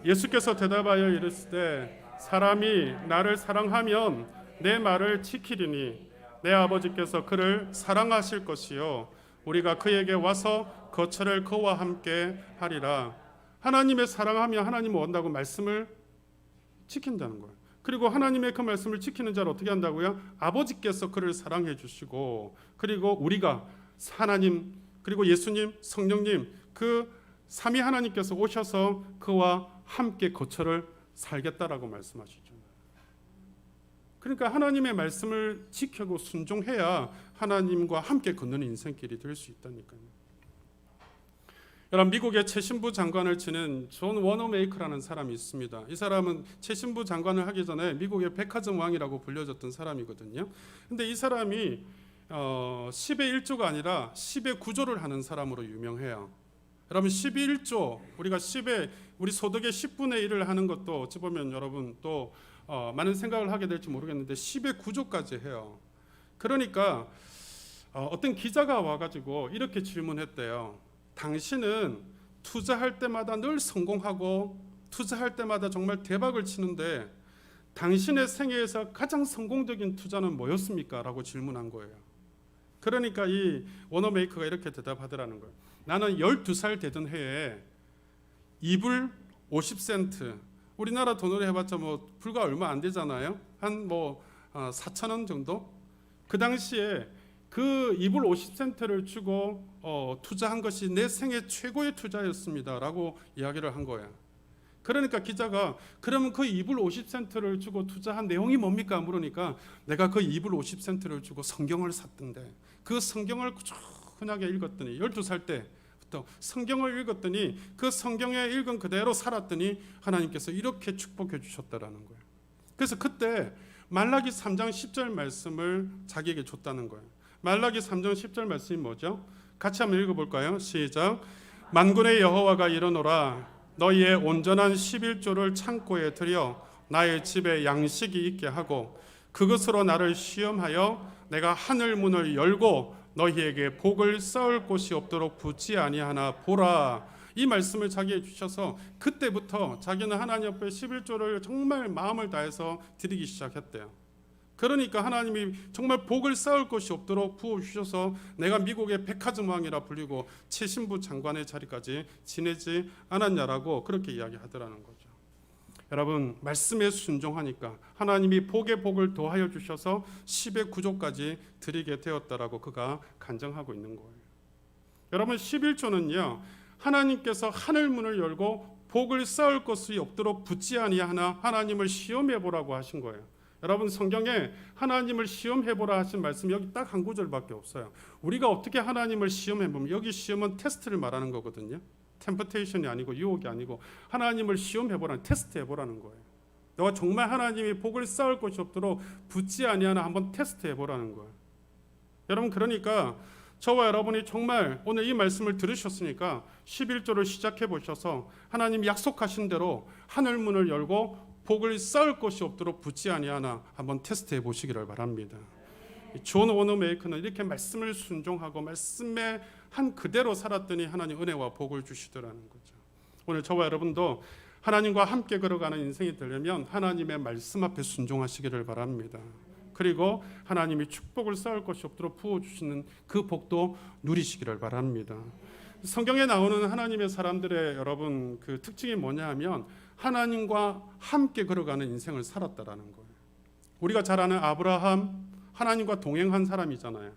예수께서 대답하여 이르시되 사람이 나를 사랑하면 내 말을 지키리니 내 아버지께서 그를 사랑하실 것이요 우리가 그에게 와서 거처를 그와 함께 하리라. 하나님의 사랑하면 하나님은 원다고 말씀을 지킨다는 거예요. 그리고 하나님의 그 말씀을 지키는 자를 어떻게 한다고요? 아버지께서 그를 사랑해 주시고 그리고 우리가 하나님 그리고 예수님 성령님 그 삼위 하나님께서 오셔서 그와 함께 거처를 살겠다라고 말씀하시죠. 그러니까 하나님의 말씀을 지키고 순종해야 하나님과 함께 걷는 인생길이 될 수 있다니까요. 여러분, 미국의 최신부 장관을 지낸 존 워너메이커라는 사람이 있습니다. 이 사람은 최신부 장관을 하기 전에 미국의 백화점 왕이라고 불려졌던 사람이거든요. 근데 이 사람이 10의 1조가 아니라 10의 9조를 하는 사람으로 유명해요. 여러분, 10의 1조, 우리가 우리 소득의 10분의 1을 하는 것도 어찌 보면 여러분 또 많은 생각을 하게 될지 모르겠는데 10의 9조까지 해요. 그러니까 어떤 기자가 와가지고 이렇게 질문했대요. 당신은 투자할 때마다 늘 성공하고 투자할 때마다 정말 대박을 치는데 당신의 생애에서 가장 성공적인 투자는 뭐였습니까? 라고 질문한 거예요. 그러니까 이 워너메이커가 이렇게 대답하더라는 거예요. 나는 12살 되던 해에 2불 50센트, 우리나라 돈으로 해봤자 뭐 불과 얼마 안 되잖아요. 한 4,000원 정도? 그 당시에 그 2불 50센트를 주고 투자한 것이 내 생애 최고의 투자였습니다 라고 이야기를 한 거예요. 그러니까 기자가 그러면 그 2불 50센트를 주고 투자한 내용이 뭡니까? 물으니까 내가 그 2불 50센트를 주고 성경을 샀던데 그 성경을 꾸준하게 읽었더니 12살 때부터 성경을 읽었더니 그 성경에 읽은 그대로 살았더니 하나님께서 이렇게 축복해 주셨다라는 거예요. 그래서 그때 말라기 3장 10절 말씀을 자기에게 줬다는 거예요. 말라기 3장 10절 말씀이 뭐죠? 같이 한번 읽어볼까요? 시작. 만군의 여호와가 이르노라 너희의 온전한 11조를 창고에 들여 나의 집에 양식이 있게 하고 그것으로 나를 시험하여 내가 하늘 문을 열고 너희에게 복을 쌓을 곳이 없도록 붙지 아니하나 보라. 이 말씀을 자기에게 주셔서 그때부터 자기는 하나님 앞에 11조를 정말 마음을 다해서 드리기 시작했대요. 그러니까 하나님이 정말 복을 쌓을 것이 없도록 부어주셔서 내가 미국의 백화점 왕이라 불리고 최신부 장관의 자리까지 지내지 않았냐라고 그렇게 이야기하더라는 거죠. 여러분, 말씀에 순종하니까 하나님이 복의 복을 더하여 주셔서 10의 9조까지 드리게 되었다라고 그가 간증하고 있는 거예요. 여러분, 11조는요 하나님께서 하늘 문을 열고 복을 쌓을 것이 없도록 붙지 아니하나 하나님을 시험해 보라고 하신 거예요. 여러분, 성경에 하나님을 시험해보라 하신 말씀이 여기 딱 한 구절밖에 없어요. 우리가 어떻게 하나님을 시험해보면 여기 시험은 테스트를 말하는 거거든요. 템퍼테이션이 아니고 유혹이 아니고 하나님을 시험해보라는 테스트해보라는 거예요. 너가 정말 하나님이 복을 쌓을 것이 없도록 붙지 아니하나 한번 테스트해보라는 거예요. 여러분, 그러니까 저와 여러분이 정말 오늘 이 말씀을 들으셨으니까 11조를 시작해 보셔서 하나님 약속하신 대로 하늘 문을 열고 복을 쌓을 것이 없도록 붙지 아니하나 한번 테스트해 보시기를 바랍니다. 존 워너메이커는 이렇게 말씀을 순종하고 말씀에 한 그대로 살았더니 하나님 은혜와 복을 주시더라는 거죠. 오늘 저와 여러분도 하나님과 함께 걸어가는 인생이 되려면 하나님의 말씀 앞에 순종하시기를 바랍니다. 그리고 하나님이 축복을 쌓을 것이 없도록 부어주시는 그 복도 누리시기를 바랍니다. 성경에 나오는 하나님의 사람들의 여러분 그 특징이 뭐냐 하면 하나님과 함께 걸어가는 인생을 살았다라는 거예요. 우리가 잘 아는 아브라함, 하나님과 동행한 사람이잖아요.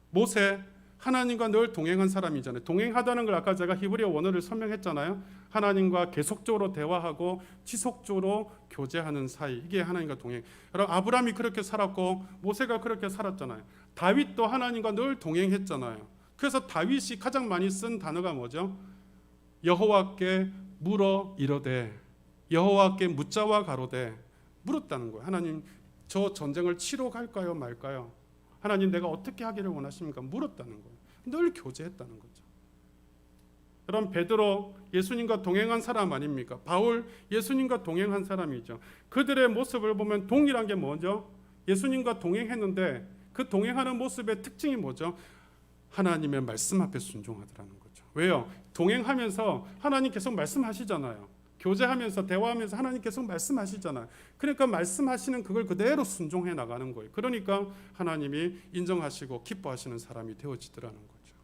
모세, 하나님과 늘 동행한 사람이잖아요. 동행하다는 걸 아까 제가 히브리어 원어를 설명했잖아요. 하나님과 계속적으로 대화하고 지속적으로 교제하는 사이, 이게 하나님과 동행. 여러분, 아브라함이 그렇게 살았고 모세가 그렇게 살았잖아요. 다윗도 하나님과 늘 동행했잖아요. 그래서 다윗이 가장 많이 쓴 단어가 뭐죠? 여호와께 물어 이르되, 여호와께 묻자와 가로되, 물었다는 거예요. 하나님, 저 전쟁을 치러 갈까요 말까요? 하나님, 내가 어떻게 하기를 원하십니까? 물었다는 거예요. 늘 교제했다는 거죠. 여러분, 베드로 예수님과 동행한 사람 아닙니까? 바울 예수님과 동행한 사람이죠. 그들의 모습을 보면 동일한 게 뭐죠? 예수님과 동행했는데 그 동행하는 모습의 특징이 뭐죠? 하나님의 말씀 앞에 순종하더라는 거죠. 왜요? 동행하면서 하나님 계속 말씀하시잖아요. 교제하면서 대화하면서 하나님 계속 말씀하시잖아요. 그러니까 말씀하시는 그걸 그대로 순종해 나가는 거예요. 그러니까 하나님이 인정하시고 기뻐하시는 사람이 되어지더라는 거죠.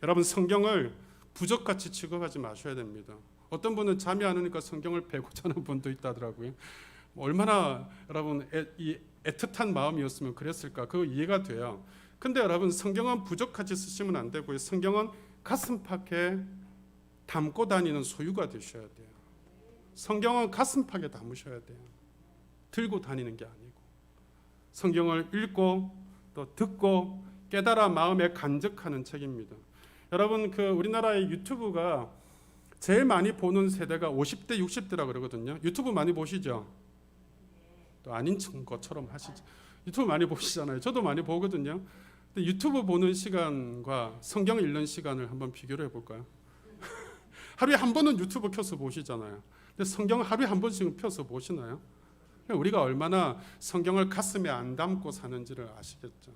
여러분, 성경을 부적같이 취급하지 마셔야 됩니다. 어떤 분은 잠이 안 오니까 성경을 베고 자는 분도 있다더라고요. 얼마나 여러분 애틋한 마음이었으면 그랬을까? 그거 이해가 돼요. 근데 여러분, 성경은 부적같이 쓰시면 안 되고요. 성경은 가슴팍에 담고 다니는 소유가 되셔야 돼요. 성경은 가슴팍에 담으셔야 돼요. 들고 다니는 게 아니고. 성경을 읽고 또 듣고 깨달아 마음에 간직하는 책입니다. 여러분 그 우리나라의 유튜브가 제일 많이 보는 세대가 50대 60대라 그러거든요. 유튜브 많이 보시죠? 또 아닌 것처럼 하시죠. 유튜브 많이 보시잖아요. 저도 많이 보거든요. 근데 유튜브 보는 시간과 성경 읽는 시간을 한번 비교를 해볼까요? 하루에 한 번은 유튜브 켜서 보시잖아요. 근데 성경 하루에 한 번씩 펴서 보시나요? 우리가 얼마나 성경을 가슴에 안 담고 사는지를 아시겠죠.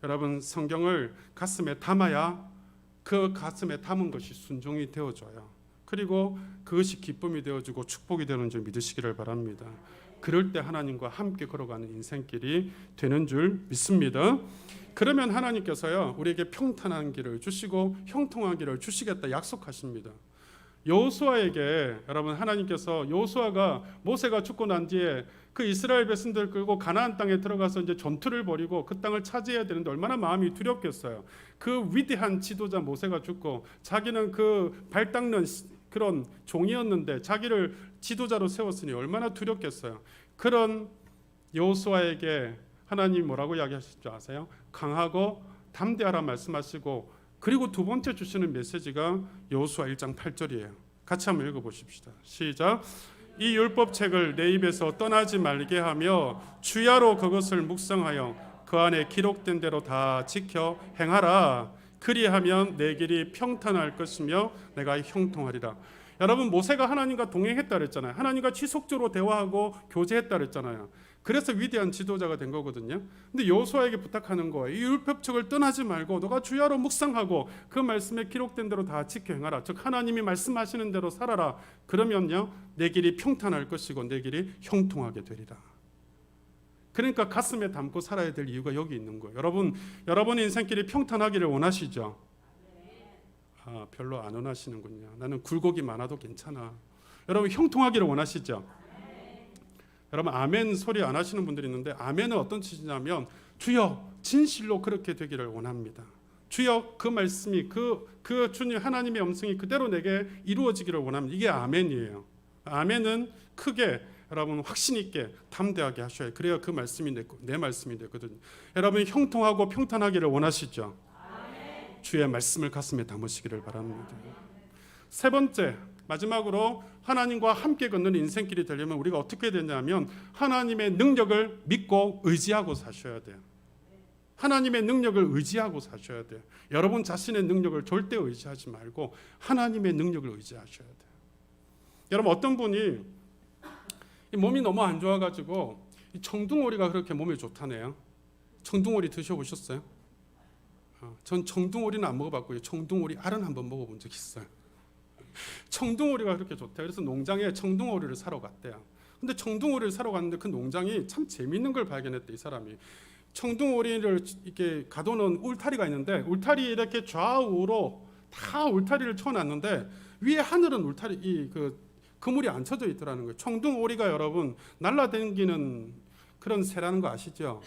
여러분 성경을 가슴에 담아야 그 가슴에 담은 것이 순종이 되어져요. 그리고 그것이 기쁨이 되어주고 축복이 되는 줄 믿으시기를 바랍니다. 그럴 때 하나님과 함께 걸어가는 인생길이 되는 줄 믿습니다. 그러면 하나님께서요 우리에게 평탄한 길을 주시고 형통한 길을 주시겠다 약속하십니다. 여호수아에게 여러분 하나님께서 여호수아가 모세가 죽고 난 뒤에 그 이스라엘 백성들 끌고 가나안 땅에 들어가서 이제 전투를 벌이고 그 땅을 차지해야 되는데 얼마나 마음이 두렵겠어요. 그 위대한 지도자 모세가 죽고 자기는 그 발 닦는 그런 종이었는데 자기를 지도자로 세웠으니 얼마나 두렵겠어요. 그런 여호수아에게 하나님 뭐라고 이야기하실 줄 아세요? 강하고 담대하라 말씀하시고 그리고 두 번째 주시는 메시지가 여호수아 1장 8절이에요. 같이 한번 읽어보십시다. 시작. 이 율법책을 내 입에서 떠나지 말게 하며 주야로 그것을 묵상하여 그 안에 기록된 대로 다 지켜 행하라. 그리하면 내 길이 평탄할 것이며 내가 형통하리라. 여러분 모세가 하나님과 동행했다 그랬잖아요. 하나님과 지속적으로 대화하고 교제했다 그랬잖아요. 그래서 위대한 지도자가 된 거거든요. 근데 여호수아에게 부탁하는 거예요. 이 율법책을 떠나지 말고 너가 주야로 묵상하고 그 말씀에 기록된 대로 다 지켜 행하라. 즉 하나님이 말씀하시는 대로 살아라. 그러면요 내 길이 평탄할 것이고 내 길이 형통하게 되리라. 그러니까 가슴에 담고 살아야 될 이유가 여기 있는 거예요. 여러분의 인생길이 평탄하기를 원하시죠? 별로 안 원하시는군요. 나는 굴곡이 많아도 괜찮아. 여러분 형통하기를 원하시죠? 여러분 아멘 소리 안 하시는 분들이 있는데 아멘은 어떤 뜻이냐면 주여 진실로 그렇게 되기를 원합니다. 주여 그 말씀이 그 주님 하나님의 음성이 그대로 내게 이루어지기를 원합니다. 이게 아멘이에요. 아멘은 크게 여러분 확신 있게 담대하게 하셔야 해요. 그래야 그 말씀이 내 말씀이 되거든요. 여러분 형통하고 평탄하기를 원하시죠? 아멘. 주의 말씀을 가슴에 담으시기를 바랍니다. 세 번째 마지막으로 하나님과 함께 걷는 인생길이 되려면 우리가 어떻게 되냐면 하나님의 능력을 믿고 의지하고 사셔야 돼요. 하나님의 능력을 의지하고 사셔야 돼요. 여러분 자신의 능력을 절대 의지하지 말고 하나님의 능력을 의지하셔야 돼요. 여러분 어떤 분이 몸이 너무 안 좋아가지고 청둥오리가 그렇게 몸에 좋다네요. 청둥오리 드셔보셨어요? 전 청둥오리는 안 먹어봤고요. 청둥오리 알은 한번 먹어본 적 있어요. 청둥오리가 그렇게 좋대요. 그래서 농장에 청둥오리를 사러 갔대요. 근데 청둥오리를 사러 갔는데 그 농장이 참 재밌는 걸 발견했대. 이 사람이 청둥오리를 이렇게 가둬놓은 울타리가 있는데 울타리 이렇게 좌우로 다 울타리를 쳐놨는데 위에 하늘은 울타리 그물이 안 쳐져 있더라는 거예요. 청둥오리가 여러분 날라다니는 그런 새라는 거 아시죠?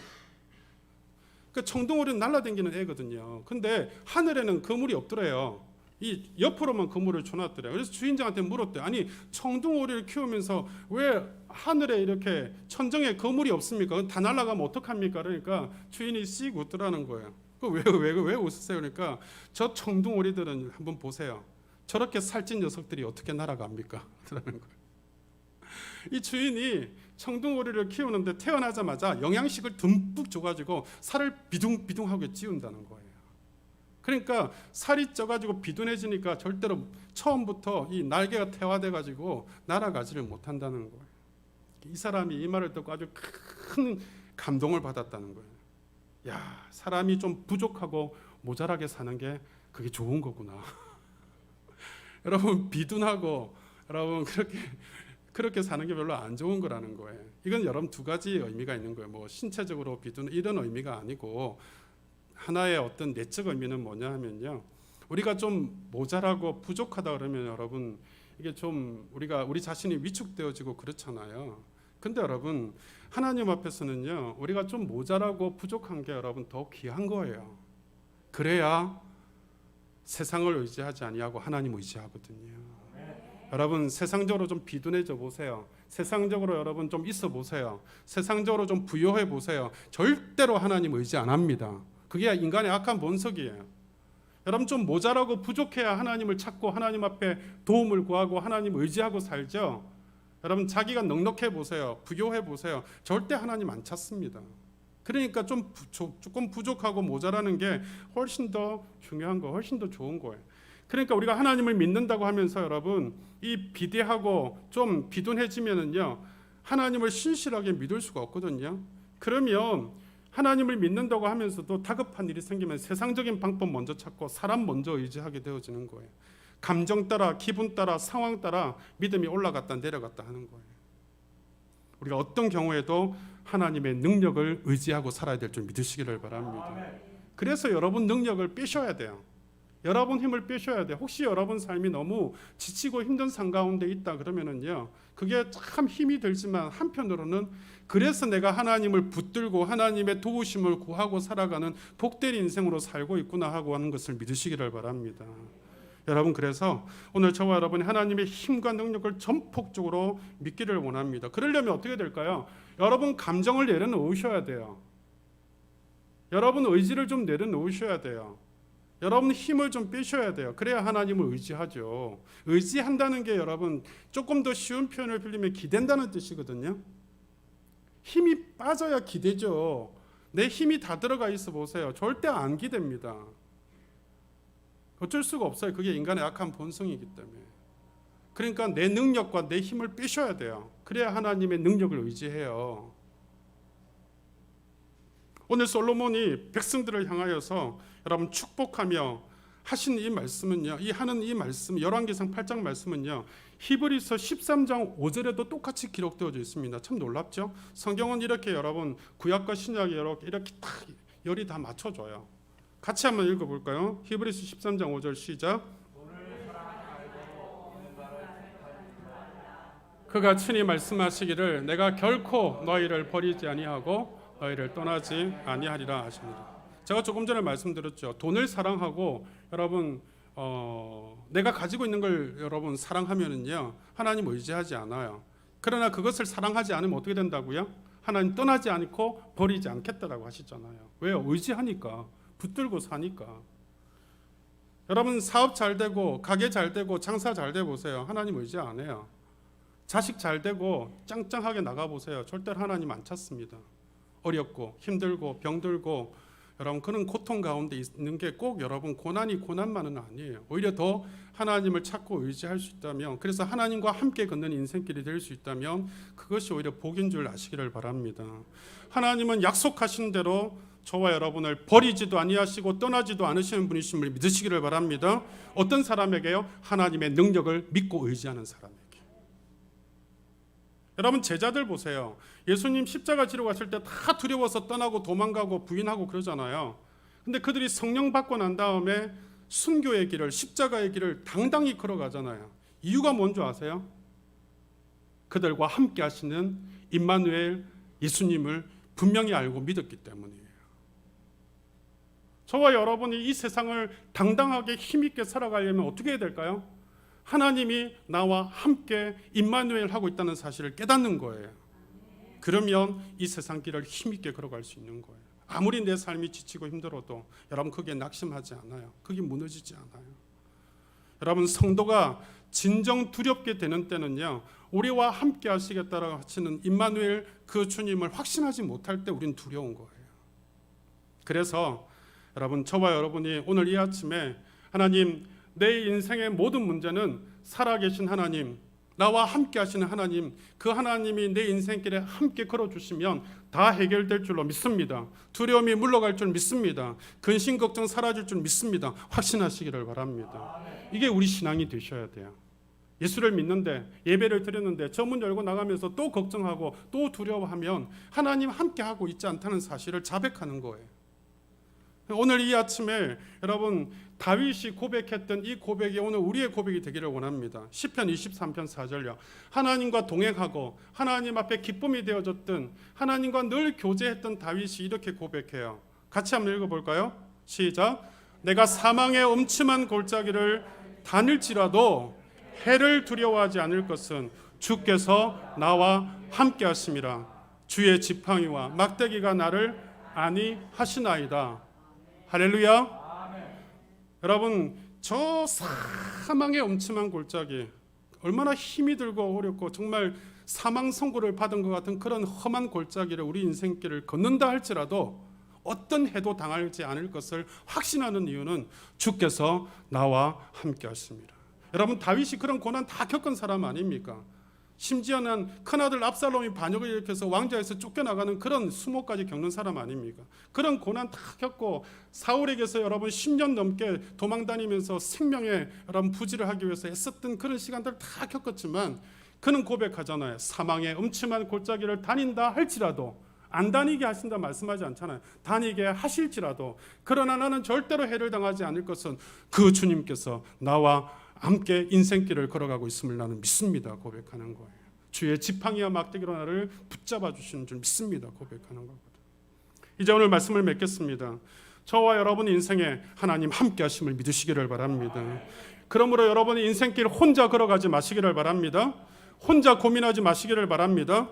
그 청둥오리는 날라다니는 애거든요. 근데 하늘에는 그물이 없더래요. 이 옆으로만 그물을 쳐놨더래요. 그래서 주인장한테 물었대요. 아니 청둥오리를 키우면서 왜 하늘에 이렇게 천정에 그물이 없습니까? 다 날아가면 어떡합니까? 그러니까 주인이 씩 웃더라는 거예요. 왜 웃으세요? 그러니까 저 청둥오리들은 한번 보세요. 저렇게 살찐 녀석들이 어떻게 날아갑니까? 라는 거예요. 이 주인이 청둥오리를 키우는데 태어나자마자 영양식을 듬뿍 줘가지고 살을 비둥비둥하게 찌운다는 거예요. 그러니까 살이 쪄가지고 비둔해지니까 절대로 처음부터 이 날개가 태화돼가지고 날아가지를 못한다는 거예요. 이 사람이 이 말을 듣고 아주 큰 감동을 받았다는 거예요. 야, 사람이 좀 부족하고 모자라게 사는 게 그게 좋은 거구나. 여러분 비둔하고 여러분 그렇게 사는 게 별로 안 좋은 거라는 거예요. 이건 여러분 두 가지 의미가 있는 거예요. 뭐 신체적으로 비둔 이런 의미가 아니고 하나의 어떤 내적 의미는 뭐냐 하면요. 우리가 좀 모자라고 부족하다 그러면 여러분 이게 좀 우리 자신이 위축되어지고 그렇잖아요. 근데 여러분 하나님 앞에서는요. 우리가 좀 모자라고 부족한 게 여러분 더 귀한 거예요. 그래야 세상을 의지하지 아니하고 하나님 의지하거든요. 여러분 세상적으로 좀 비둔해져 보세요. 세상적으로 여러분 좀 있어 보세요. 세상적으로 좀 부유해 보세요. 절대로 하나님 의지 안 합니다. 그게 인간의 악한 본성이에요. 여러분 좀 모자라고 부족해야 하나님을 찾고 하나님 앞에 도움을 구하고 하나님 의지하고 살죠. 여러분 자기가 넉넉해 보세요. 부교해 보세요. 절대 하나님 안 찾습니다. 그러니까 조금 부족하고 모자라는 게 훨씬 더 중요한 거, 훨씬 더 좋은 거예요. 그러니까 우리가 하나님을 믿는다고 하면서 여러분 이 비대하고 좀 비둔해지면은요 하나님을 신실하게 믿을 수가 없거든요. 그러면 하나님을 믿는다고 하면서도 다급한 일이 생기면 세상적인 방법 먼저 찾고 사람 먼저 의지하게 되어지는 거예요. 감정 따라, 기분 따라, 상황 따라 믿음이 올라갔다 내려갔다 하는 거예요. 우리가 어떤 경우에도 하나님의 능력을 의지하고 살아야 될 줄 믿으시기를 바랍니다. 그래서 여러분 능력을 빼셔야 돼요. 여러분 힘을 빼셔야 돼요. 혹시 여러분 삶이 너무 지치고 힘든 상 가운데 있다 그러면은요 그게 참 힘이 들지만 한편으로는 그래서 내가 하나님을 붙들고 하나님의 도우심을 구하고 살아가는 복된 인생으로 살고 있구나 하고 하는 것을 믿으시기를 바랍니다. 여러분 그래서 오늘 저와 여러분이 하나님의 힘과 능력을 전폭적으로 믿기를 원합니다. 그러려면 어떻게 될까요? 여러분 감정을 내려놓으셔야 돼요. 여러분 의지를 좀 내려놓으셔야 돼요. 여러분 힘을 좀 빼셔야 돼요. 그래야 하나님을 의지하죠. 의지한다는 게 여러분 조금 더 쉬운 표현을 빌리면 기댄다는 뜻이거든요. 힘이 빠져야 기대죠. 내 힘이 다 들어가 있어 보세요. 절대 안 기댑니다. 어쩔 수가 없어요. 그게 인간의 악한 본성이기 때문에. 그러니까 내 능력과 내 힘을 빼셔야 돼요. 그래야 하나님의 능력을 의지해요. 오늘 솔로몬이 백성들을 향하여서 여러분 축복하며 하신 이 말씀은요. 하는 이 말씀 열왕기상 8장 말씀은요. 히브리서 13장 5절에도 똑같이 기록되어져 있습니다. 참 놀랍죠? 성경은 이렇게 여러분 구약과 신약이 이렇게 딱 열이 다 맞춰줘요. 같이 한번 읽어볼까요? 히브리서 13장 5절 시작. 그가 친히 말씀하시기를 내가 결코 너희를 버리지 아니하고 너희를 떠나지 아니하리라 하시니라. 제가 조금 전에 말씀드렸죠. 돈을 사랑하고 여러분 내가 가지고 있는 걸 여러분 사랑하면은요 하나님 의지하지 않아요. 그러나 그것을 사랑하지 않으면 어떻게 된다고요? 하나님 떠나지 않고 버리지 않겠다라고 하시잖아요. 왜요? 의지하니까, 붙들고 사니까. 여러분 사업 잘 되고 가게 잘 되고 장사 잘 돼 보세요. 하나님 의지 안 해요. 자식 잘 되고 짱짱하게 나가 보세요. 절대로 하나님 안 찾습니다. 어렵고 힘들고 병들고 여러분 그런 고통 가운데 있는 게 꼭 여러분 고난만은 아니에요. 오히려 더 하나님을 찾고 의지할 수 있다면, 그래서 하나님과 함께 걷는 인생길이 될 수 있다면 그것이 오히려 복인 줄 아시기를 바랍니다. 하나님은 약속하신 대로 저와 여러분을 버리지도 아니하시고 떠나지도 않으시는 분이심을 믿으시기를 바랍니다. 어떤 사람에게요? 하나님의 능력을 믿고 의지하는 사람에게. 여러분 제자들 보세요. 예수님 십자가 지러 갔을 때 다 두려워서 떠나고 도망가고 부인하고 그러잖아요. 근데 그들이 성령 받고 난 다음에 순교의 길을, 십자가의 길을 당당히 걸어가잖아요. 이유가 뭔지 아세요? 그들과 함께 하시는 임마누엘 예수님을 분명히 알고 믿었기 때문이에요. 저와 여러분이 이 세상을 당당하게 힘있게 살아가려면 어떻게 해야 될까요? 하나님이 나와 함께 임마누엘 하고 있다는 사실을 깨닫는 거예요. 그러면 이 세상 길을 힘있게 걸어갈 수 있는 거예요. 아무리 내 삶이 지치고 힘들어도 여러분 그게 낙심하지 않아요. 그게 무너지지 않아요. 여러분 성도가 진정 두렵게 되는 때는요, 우리와 함께 하시겠다라고 하시는 임마누엘 그 주님을 확신하지 못할 때 우린 두려운 거예요. 그래서 여러분 저와 여러분이 오늘 이 아침에 하나님, 내 인생의 모든 문제는 살아계신 하나님, 나와 함께 하시는 하나님, 그 하나님이 내 인생길에 함께 걸어주시면 다 해결될 줄로 믿습니다. 두려움이 물러갈 줄 믿습니다. 근심 걱정 사라질 줄 믿습니다. 확신하시기를 바랍니다. 이게 우리 신앙이 되셔야 돼요. 예수를 믿는데, 예배를 드렸는데 저 문 열고 나가면서 또 걱정하고 또 두려워하면 하나님 함께 하고 있지 않다는 사실을 자백하는 거예요. 오늘 이 아침에 여러분 다윗이 고백했던 이 고백이 오늘 우리의 고백이 되기를 원합니다. 시편 23편 4절요. 하나님과 동행하고 하나님 앞에 기쁨이 되어졌던, 하나님과 늘 교제했던 다윗이 이렇게 고백해요. 같이 한번 읽어볼까요? 시작. 내가 사망의 엄침한 골짜기를 다닐지라도 해를 두려워하지 않을 것은 주께서 나와 함께 하심이라. 주의 지팡이와 막대기가 나를 안위하시나이다. 할렐루야. 여러분, 저 사망의 엄침한 골짜기, 얼마나 힘이 들고 어렵고 정말 사망 선고를 받은 것 같은 그런 험한 골짜기를 우리 인생길을 걷는다 할지라도 어떤 해도 당하지 않을 것을 확신하는 이유는 주께서 나와 함께 하십니다. 여러분, 다윗이 그런 고난 다 겪은 사람 아닙니까? 심지어는 큰아들 압살롬이 반역을 일으켜서 왕좌에서 쫓겨나가는 그런 수모까지 겪는 사람 아닙니까? 그런 고난 다 겪고 사울에게서 여러분 10년 넘게 도망다니면서 생명에 여러분 부지를 하기 위해서 애썼던 그런 시간들 다 겪었지만 그는 고백하잖아요. 사망의 음침한 골짜기를 다닌다 할지라도, 안 다니게 하신다 말씀하지 않잖아요. 다니게 하실지라도, 그러나 나는 절대로 해를 당하지 않을 것은 그 주님께서 나와 함께 인생길을 걸어가고 있음을 나는 믿습니다. 고백하는 거예요. 주의 지팡이와 막대기로 나를 붙잡아 주시는 줄 믿습니다. 고백하는 거거든요. 이제 오늘 말씀을 맺겠습니다. 저와 여러분 인생에 하나님 함께 하심을 믿으시기를 바랍니다. 그러므로 여러분의 인생길 혼자 걸어가지 마시기를 바랍니다. 혼자 고민하지 마시기를 바랍니다.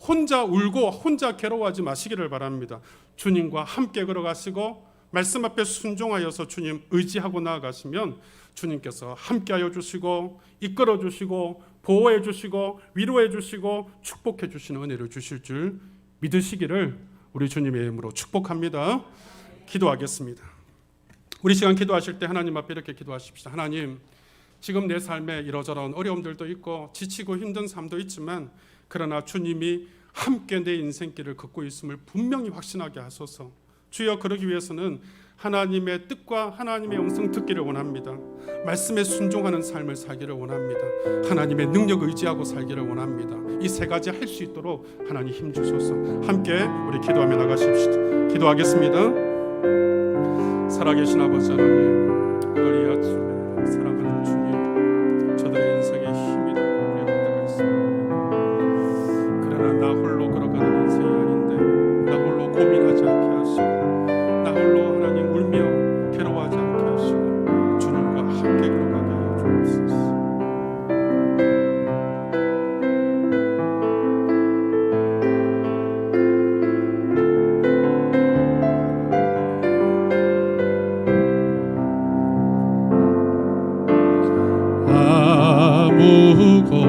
혼자 울고 혼자 괴로워하지 마시기를 바랍니다. 주님과 함께 걸어가시고 말씀 앞에 순종하여서 주님 의지하고 나아가시면 주님께서 함께하여 주시고 이끌어 주시고 보호해 주시고 위로해 주시고 축복해 주시는 은혜를 주실 줄 믿으시기를 우리 주님의 이름으로 축복합니다. 기도하겠습니다. 우리 시간 기도하실 때 하나님 앞에 이렇게 기도하십시다. 하나님, 지금 내 삶에 이러저러한 어려움들도 있고 지치고 힘든 삶도 있지만 그러나 주님이 함께 내 인생길을 걷고 있음을 분명히 확신하게 하소서. 주여, 그러기 위해서는 하나님의 뜻과 하나님의 영성 듣기를 원합니다. 말씀에 순종하는 삶을 살기를 원합니다. 하나님의 능력 의지하고 살기를 원합니다. 이 세 가지 할 수 있도록 하나님 힘 주소서. 함께 우리 기도하며 나가십시다. 기도하겠습니다. 살아계신 아버지 하나님, 오늘 이 아침에 사랑하는 주님, 저들의 인생에 힘이 되고 어려울 때가 있습니다. 그러나 나 홀로 걸어가는 인생이 아닌데 나 홀로 고민하지 않게 하시고 나 홀로 하나님 울며 괴로워하지 않게 하시고 주님과 함께 걸어가게 하여 주옵소서.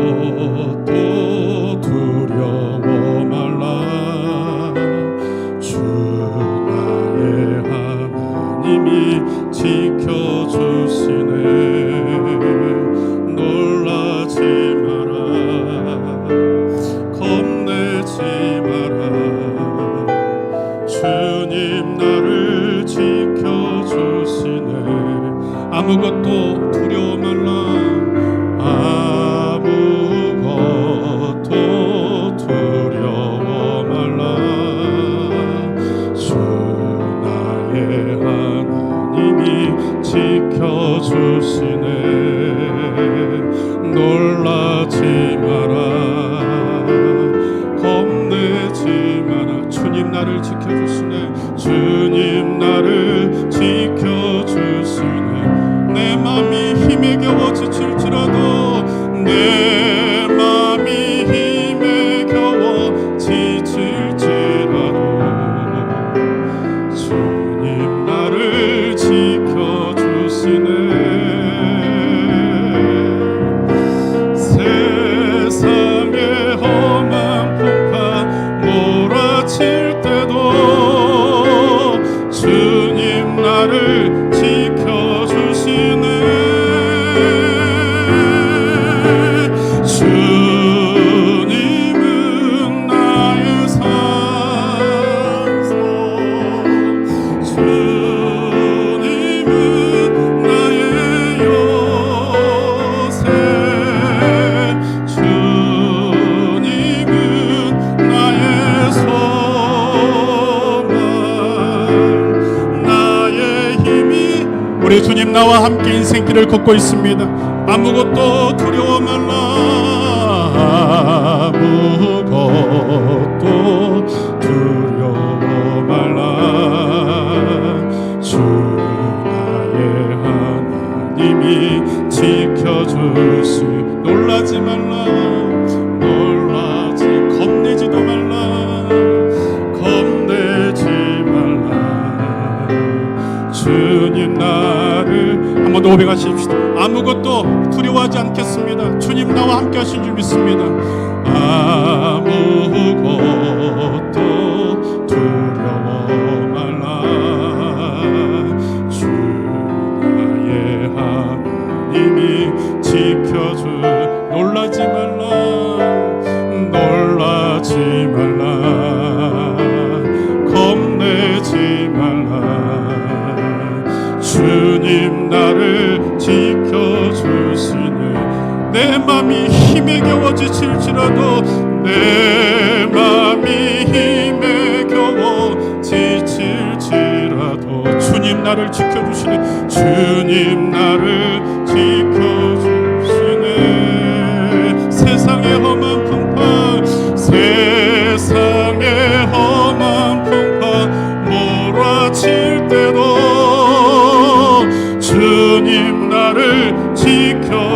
아무것도 두려워 말라. 주 나의 하나님이 지켜주시네. 놀라지 마라, 겁내지 마라. 주님 나를 지켜주시네. 아무것도 두려워 말라. 아무것도 두려워 말라. 주 나의 하나님이 지켜주시네. 놀라지 마라, 겁내지 마라. 주님 나를 지켜주시네. 주님 나를 지켜주시네. 내 맘이 힘에 겨워 지칠지라도, 내 맘이 힘에 겨워 지칠지라도 주님 나를 지켜주시네. 세상의 험한 풍파 몰아칠 때도 주님 나를 지켜주시네. 주님은 나의 산소, 주님은 나의 요새, 주님은 나의 소망, 나의 힘이. 우리 주님 나와 함께 인생길을 걷고 있습니다. 아무것도 두려워 말라. 아무것도 두려워 말라. 주 나의 하나님이 지켜주시. 놀라지 말라, 놀라지, 겁내지도 말라, 겁내지 말라. 주님 나를 한번 더 고백하십시다. 아무것도 두려워하지 않겠습니다. 주님 나와 함께 하신 줄 믿습니다. 아무것도 두려워 말라. 주 나의 하나님이 지켜주. 놀라지 말라. 놀라지 말라. 겁내지 말라. 주님 나를 지켜주시네. 내 맘이 힘에 겨워 지칠지라도, 내 맘이 힘에 겨워 지칠지라도 주님 나를 지켜주시네. 주님 나를 지켜주시네. 세상의 험한 풍파, 세상의 험한 풍파 몰아칠 때도 주님 나를 지켜주시네.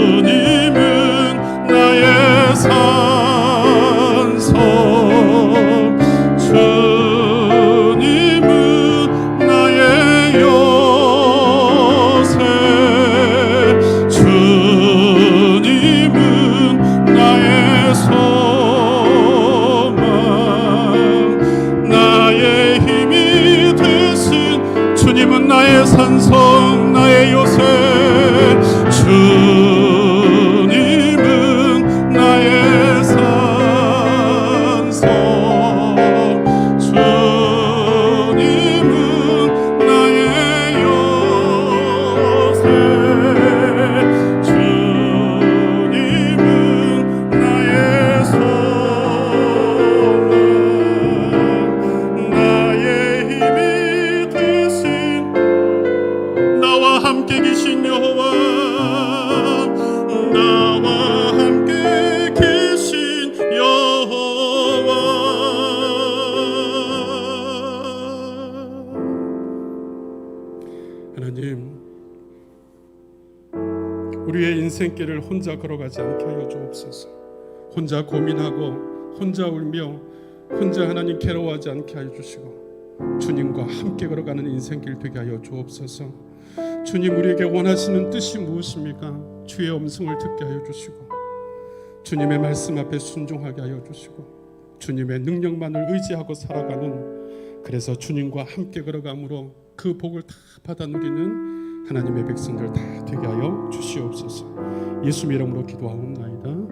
주님은 나의 산성, 주님은 나의 요새, 주님은 나의 소망, 나의 힘이 되신 주님은 나의 산성, 나의 요새, 주님은 나의 산성, 주님은 나의 요새, 주님은 나의 소망, 나의 힘이 되신 나와 함께 계신 여호와, 나와 함께 계신 여호와. 하나님, 우리의 인생길을 혼자 걸어가지 않게 하여 주옵소서. 혼자 고민하고 혼자 울며 혼자 하나님 괴로워하지 않게 하여 주시고, 주님과 함께 걸어가는 인생길 되게 하여 주옵소서. 주님, 우리에게 원하시는 뜻이 무엇입니까? 주의 음성을 듣게 하여 주시고, 주님의 말씀 앞에 순종하게 하여 주시고, 주님의 능력만을 의지하고 살아가는, 그래서 주님과 함께 걸어감으로 그 복을 다 받아 누리는 하나님의 백성들 다 되게 하여 주시옵소서. 예수 이름으로 기도하옵나이다.